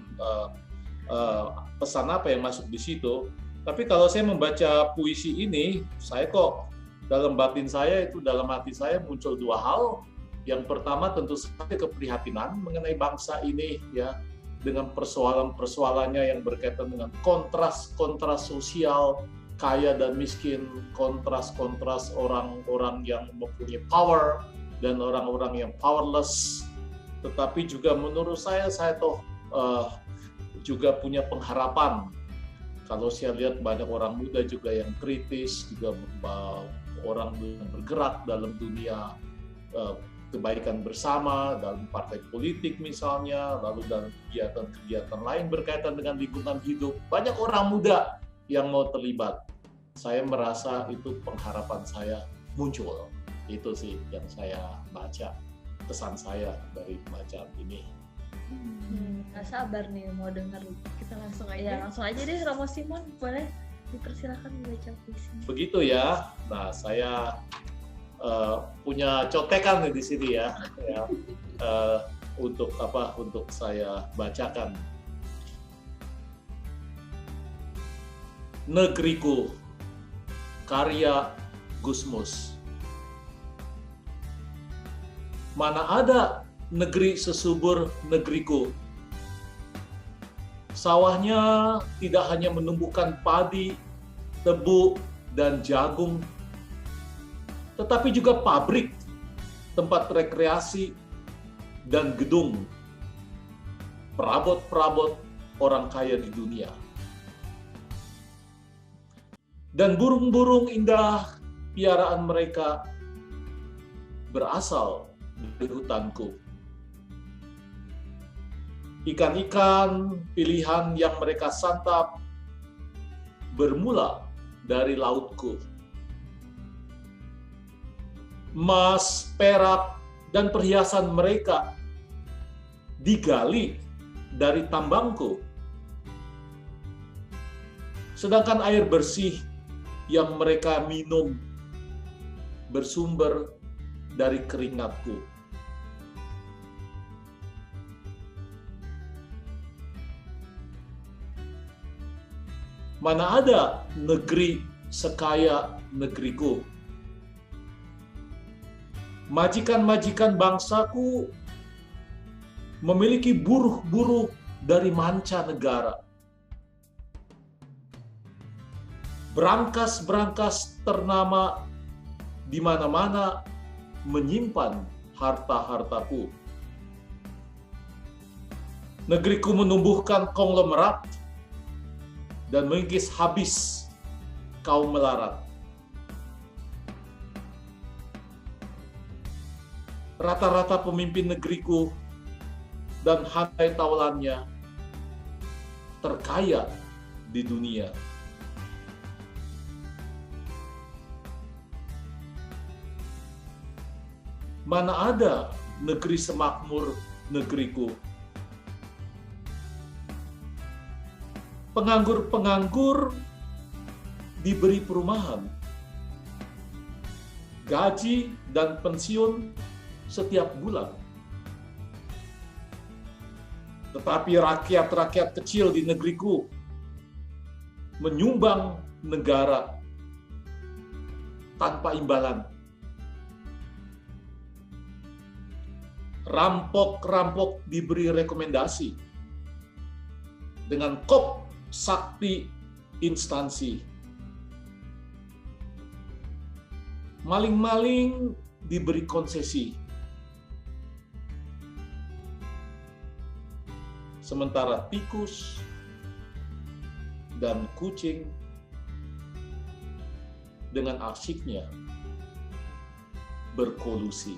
pesan apa yang masuk di situ. Tapi kalau saya membaca puisi ini, saya kok dalam batin saya itu, dalam hati saya muncul 2 hal. Yang pertama tentu saja keprihatinan mengenai bangsa ini ya, dengan persoalan-persoalannya yang berkaitan dengan kontras-kontras sosial, kaya dan miskin, kontras-kontras orang-orang yang mempunyai power dan orang-orang yang powerless. Tetapi juga menurut saya toh juga punya pengharapan. Kalau saya lihat banyak orang muda juga yang kritis, juga orang bergerak dalam dunia kebaikan bersama, dalam partai politik misalnya, lalu dalam kegiatan-kegiatan lain berkaitan dengan lingkungan hidup. Banyak orang muda yang mau terlibat. Saya merasa itu pengharapan saya muncul. Itu sih yang saya baca, kesan saya dari baca ini. Nggak sabar nih mau dengar. Kita langsung aja. Ya, langsung aja deh Romo Simon, boleh dipersilakan membaca puisi. Begitu ya. Nah, saya punya contekan di sini ya, untuk apa? Untuk saya bacakan. Negeriku, karya Gusmus. Mana ada negeri sesubur negeriku. Sawahnya tidak hanya menumbuhkan padi, tebu, dan jagung, tetapi juga pabrik, tempat rekreasi, dan gedung, perabot-perabot orang kaya di dunia. Dan burung-burung indah piaraan mereka berasal dari hutanku. Ikan-ikan pilihan yang mereka santap bermula dari lautku. Emas, perak, dan perhiasan mereka digali dari tambangku. Sedangkan air bersih yang mereka minum bersumber dari keringatku. Mana ada negeri sekaya negeriku. Majikan-majikan bangsaku memiliki buruh-buruh dari mancanegara. Berangkas-berangkas ternama di mana-mana menyimpan harta-hartaku. Negeriku menumbuhkan konglomerat dan mengikis habis kaum melarat. Rata-rata pemimpin negeriku dan handai tawalannya terkaya di dunia. Mana ada negeri semakmur negeriku. Penganggur-penganggur diberi perumahan, gaji dan pensiun setiap bulan. Tetapi rakyat-rakyat kecil di negeriku menyumbang negara tanpa imbalan. Rampok-rampok diberi rekomendasi dengan kop sakti instansi. Maling-maling diberi konsesi. Sementara tikus dan kucing dengan asyiknya berkolusi.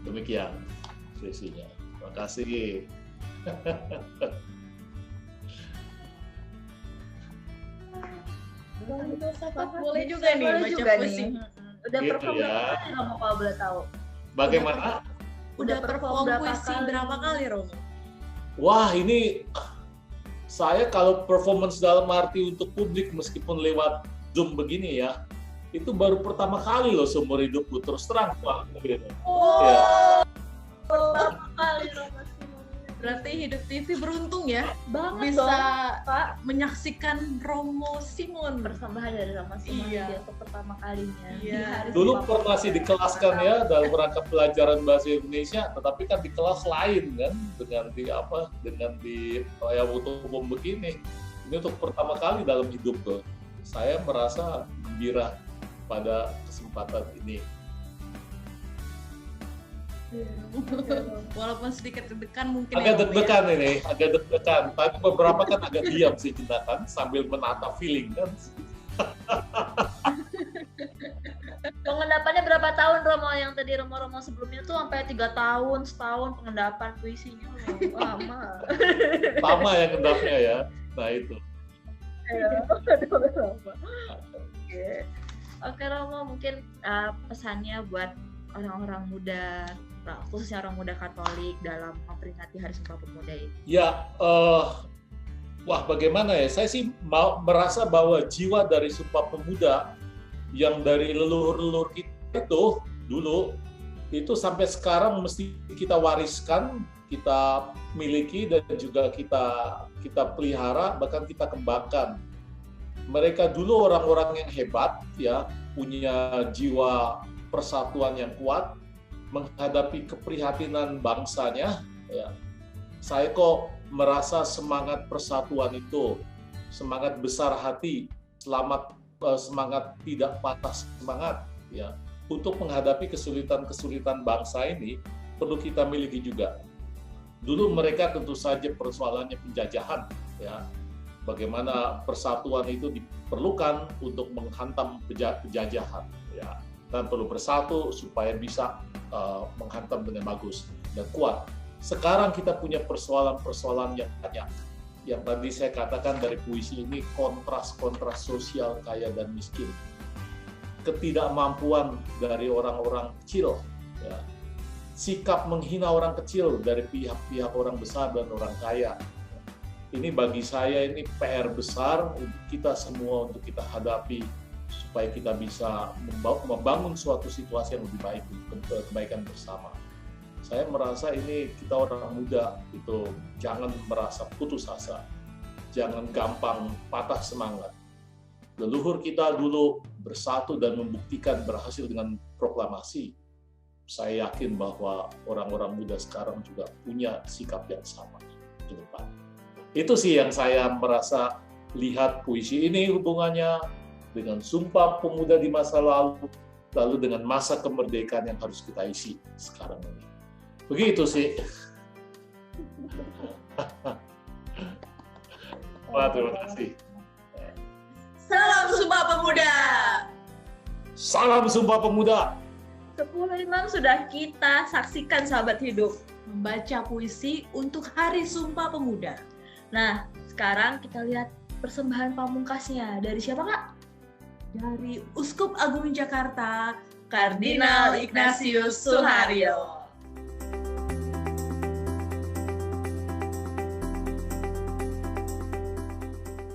Demikian sesinya. Terima kasih. Boleh juga nih baca puisi. Udah Gitu perform ya. berapa kali Romo kalau boleh tahu? Bagaimana? Udah perform puisi berapa kali, Romo? Wah, ini saya kalau performance dalam arti untuk publik meskipun lewat Zoom begini ya, itu baru pertama kali loh seumur hidupku, terus terang Pak. Oh, Ya. pertama kali Romo Simon. Berarti Hidup TV beruntung ya Banget bisa dong, Pak. menyaksikan Romo Simon. Persembahan dari Romo Simon Iya. dia untuk pertama kalinya. Iya. Di hari Dulu Sumpah pernah sih Pemuda. dikelaskan ya dalam rangka pelajaran bahasa Indonesia, tetapi kan di kelas lain kan dengan di layar umum begini. Ini untuk pertama kali dalam hidup tuh. Saya merasa gembira pada kesempatan ini. Walaupun sedikit deg-degan mungkin. Agak deg-degan ini, agak deg-degan. Tapi beberapa kan agak diam sih kita kan sambil menata feeling kan. Pengendapannya berapa tahun Romo? Yang tadi Romo sebelumnya tuh sampai 3 tahun, setahun pengendapan puisinya. Lama. Lama ya ngendapnya ya. Nah itu. Oke Romo, mungkin pesannya buat orang-orang muda, khususnya orang muda Katolik dalam memperingati Hari Sumpah Pemuda ini. Ya, wah bagaimana ya? Saya sih merasa bahwa jiwa dari Sumpah Pemuda yang dari leluhur-leluhur kita itu dulu itu sampai sekarang mesti kita wariskan, kita miliki dan juga kita pelihara, bahkan kita kembangkan. Mereka dulu orang-orang yang hebat ya, punya jiwa persatuan yang kuat menghadapi keprihatinan bangsanya ya. Saya kok merasa semangat persatuan itu, semangat besar hati, semangat tidak patah semangat ya, untuk menghadapi kesulitan-kesulitan bangsa ini perlu kita miliki juga. Dulu mereka tentu saja persoalannya penjajahan ya. Bagaimana persatuan itu diperlukan untuk menghantam penjajahan ya. Dan perlu bersatu supaya bisa menghantam dengan bagus dan kuat. Sekarang kita punya persoalan-persoalan yang banyak. Yang tadi saya katakan dari puisi ini kontras-kontras sosial kaya dan miskin. Ketidakmampuan dari orang-orang kecil, ya. Sikap menghina orang kecil dari pihak-pihak orang besar dan orang kaya. Ini bagi saya ini PR besar untuk kita semua untuk kita hadapi supaya kita bisa membangun suatu situasi yang lebih baik untuk kebaikan bersama. Saya merasa ini kita orang muda itu jangan merasa putus asa, jangan gampang patah semangat. Leluhur kita dulu bersatu dan membuktikan berhasil dengan proklamasi. Saya yakin bahwa orang-orang muda sekarang juga punya sikap yang sama ke depan. Itu sih yang saya merasa lihat puisi ini hubungannya dengan Sumpah Pemuda di masa lalu dengan masa kemerdekaan yang harus kita isi sekarang ini. Begitu sih. Wah, terima kasih. Salam Sumpah Pemuda. Salam Sumpah Pemuda. 10 imam sudah kita saksikan sahabat hidup. Membaca puisi untuk Hari Sumpah Pemuda. Nah, sekarang kita lihat persembahan pamungkasnya. Dari siapa, Kak? Dari Uskup Agung Jakarta, Kardinal Ignatius Suharyo.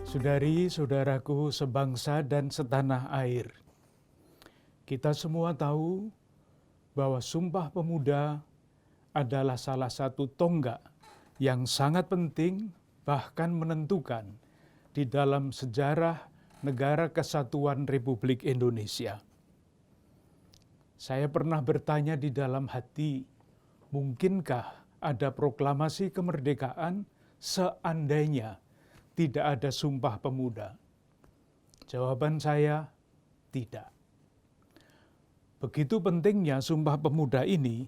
Saudari-saudaraku sebangsa dan setanah air, kita semua tahu bahwa Sumpah Pemuda adalah salah satu tonggak yang sangat penting bahkan menentukan di dalam sejarah Negara Kesatuan Republik Indonesia. Saya pernah bertanya di dalam hati, mungkinkah ada proklamasi kemerdekaan seandainya tidak ada Sumpah Pemuda? Jawaban saya, tidak. Begitu pentingnya Sumpah Pemuda ini,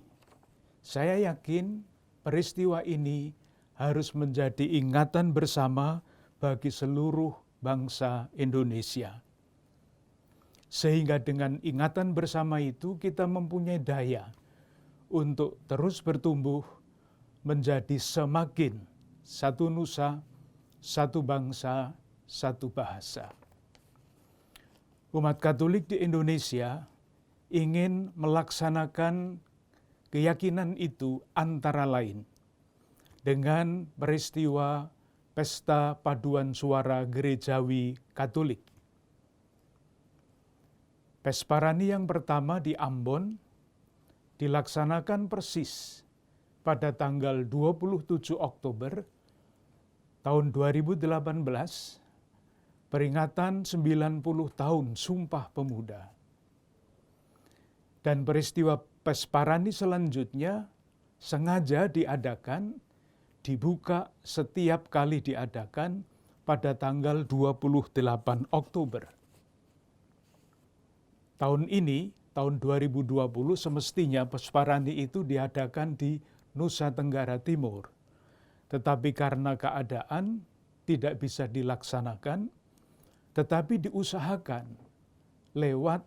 saya yakin peristiwa ini harus menjadi ingatan bersama bagi seluruh bangsa Indonesia. Sehingga dengan ingatan bersama itu kita mempunyai daya untuk terus bertumbuh menjadi semakin satu nusa, satu bangsa, satu bahasa. Umat Katolik di Indonesia ingin melaksanakan keyakinan itu antara lain dengan peristiwa Pesta Paduan Suara Gerejawi Katolik. Pesparani yang pertama di Ambon dilaksanakan persis pada tanggal 27 Oktober tahun 2018, peringatan 90 tahun Sumpah Pemuda. Dan peristiwa Pesparani selanjutnya sengaja diadakan, dibuka setiap kali diadakan pada tanggal 28 Oktober. Tahun ini tahun 2020 semestinya Pusparani itu diadakan di Nusa Tenggara Timur. Tetapi karena keadaan tidak bisa dilaksanakan, tetapi diusahakan lewat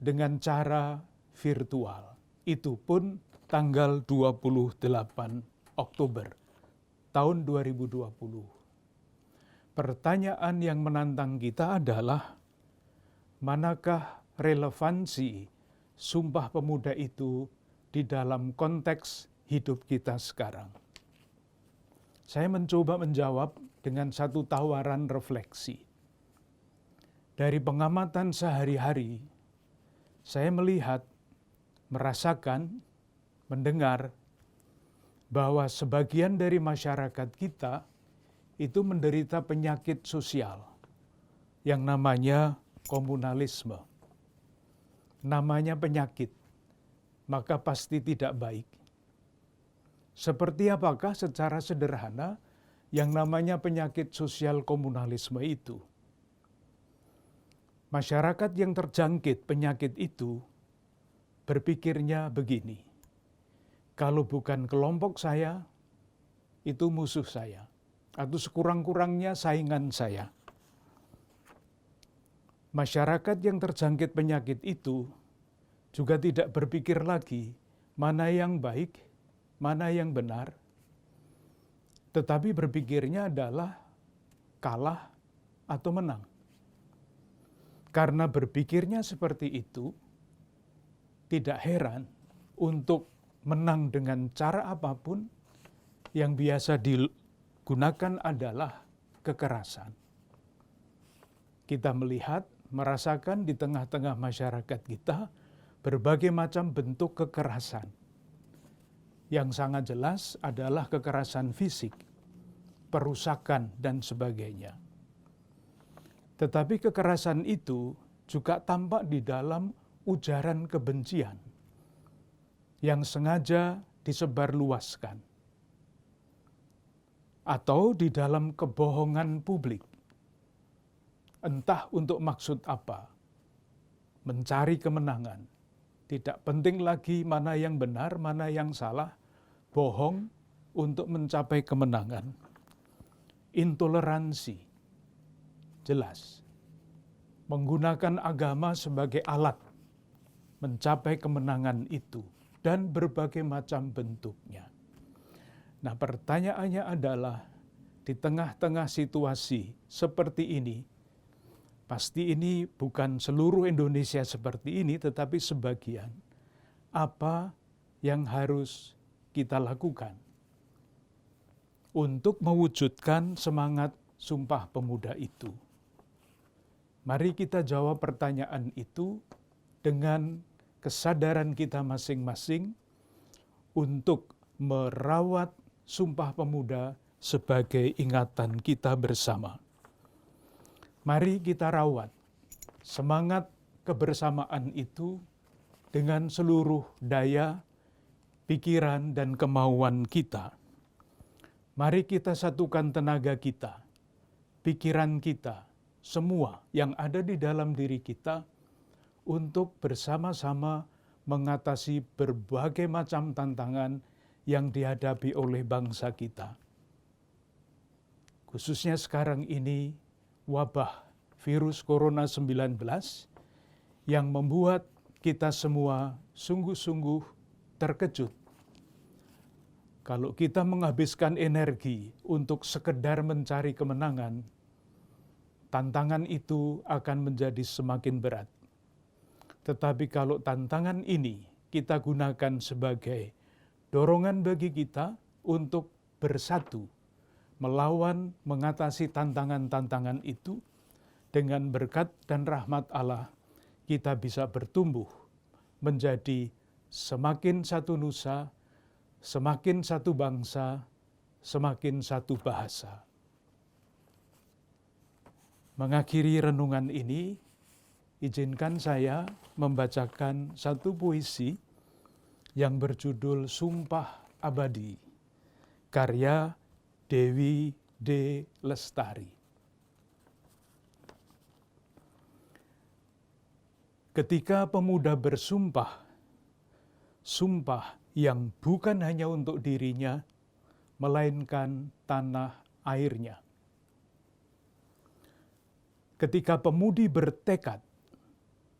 dengan cara virtual. Itu pun tanggal 28 Oktober tahun 2020. Pertanyaan yang menantang kita adalah, manakah relevansi Sumpah Pemuda itu di dalam konteks hidup kita sekarang? Saya mencoba menjawab dengan satu tawaran refleksi. Dari pengamatan sehari-hari, saya melihat, merasakan, mendengar bahwa sebagian dari masyarakat kita itu menderita penyakit sosial yang namanya komunalisme. Namanya penyakit, maka pasti tidak baik. Seperti apakah secara sederhana yang namanya penyakit sosial komunalisme itu? Masyarakat yang terjangkit penyakit itu berpikirnya begini, kalau bukan kelompok saya, itu musuh saya, atau sekurang-kurangnya saingan saya. Masyarakat yang terjangkit penyakit itu juga tidak berpikir lagi mana yang baik, mana yang benar, tetapi berpikirnya adalah kalah atau menang. Karena berpikirnya seperti itu, tidak heran untuk menang dengan cara apapun yang biasa digunakan adalah kekerasan. Kita melihat, merasakan di tengah-tengah masyarakat kita berbagai macam bentuk kekerasan. Yang sangat jelas adalah kekerasan fisik, perusakan, dan sebagainya. Tetapi kekerasan itu juga tampak di dalam ujaran kebencian yang sengaja disebarluaskan, atau di dalam kebohongan publik. Entah untuk maksud apa, mencari kemenangan. Tidak penting lagi mana yang benar, mana yang salah, bohong untuk mencapai kemenangan. Intoleransi, jelas. Menggunakan agama sebagai alat mencapai kemenangan itu, dan berbagai macam bentuknya. Nah, pertanyaannya adalah, di tengah-tengah situasi seperti ini, pasti ini bukan seluruh Indonesia seperti ini, tetapi sebagian. Apa yang harus kita lakukan untuk mewujudkan semangat Sumpah Pemuda itu? Mari kita jawab pertanyaan itu dengan kesadaran kita masing-masing untuk merawat Sumpah Pemuda sebagai ingatan kita bersama. Mari kita rawat semangat kebersamaan itu dengan seluruh daya, pikiran, dan kemauan kita. Mari kita satukan tenaga kita, pikiran kita, semua yang ada di dalam diri kita untuk bersama-sama mengatasi berbagai macam tantangan yang dihadapi oleh bangsa kita. Khususnya sekarang ini, wabah virus Corona 19 yang membuat kita semua sungguh-sungguh terkejut. Kalau kita menghabiskan energi untuk sekedar mencari kemenangan, tantangan itu akan menjadi semakin berat. Tetapi kalau tantangan ini kita gunakan sebagai dorongan bagi kita untuk bersatu, melawan, mengatasi tantangan-tantangan itu, dengan berkat dan rahmat Allah, kita bisa bertumbuh menjadi semakin satu nusa, semakin satu bangsa, semakin satu bahasa. Mengakhiri renungan ini, izinkan saya membacakan satu puisi yang berjudul Sumpah Abadi, karya Dewi D. Lestari. ketika pemuda bersumpah, sumpah yang bukan hanya untuk dirinya, melainkan tanah airnya. Ketika pemudi bertekad,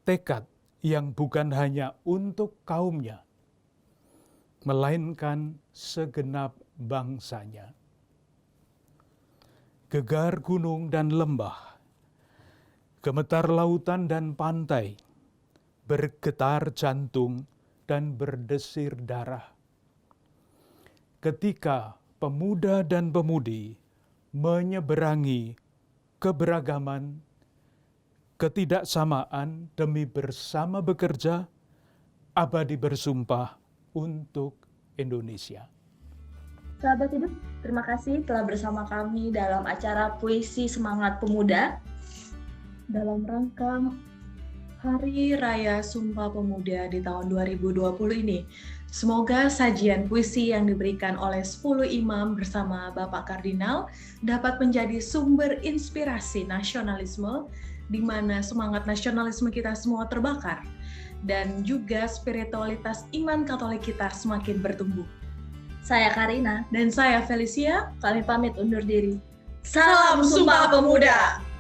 tekad yang bukan hanya untuk kaumnya, melainkan segenap bangsanya. Gegar gunung dan lembah, gemetar lautan dan pantai, bergetar jantung dan berdesir darah. Ketika pemuda dan pemudi menyeberangi keberagaman, ketidaksamaan demi bersama bekerja, abadi bersumpah untuk Indonesia. Sahabat Hidup, terima kasih telah bersama kami dalam acara Puisi Semangat Pemuda dalam rangka Hari Raya Sumpah Pemuda di tahun 2020 ini. Semoga sajian puisi yang diberikan oleh 10 imam bersama Bapak Kardinal dapat menjadi sumber inspirasi nasionalisme, di mana semangat nasionalisme kita semua terbakar, dan juga spiritualitas iman Katolik kita semakin bertumbuh. Saya Karina dan saya Felicia. Kami pamit undur diri. Salam Sumpah Pemuda.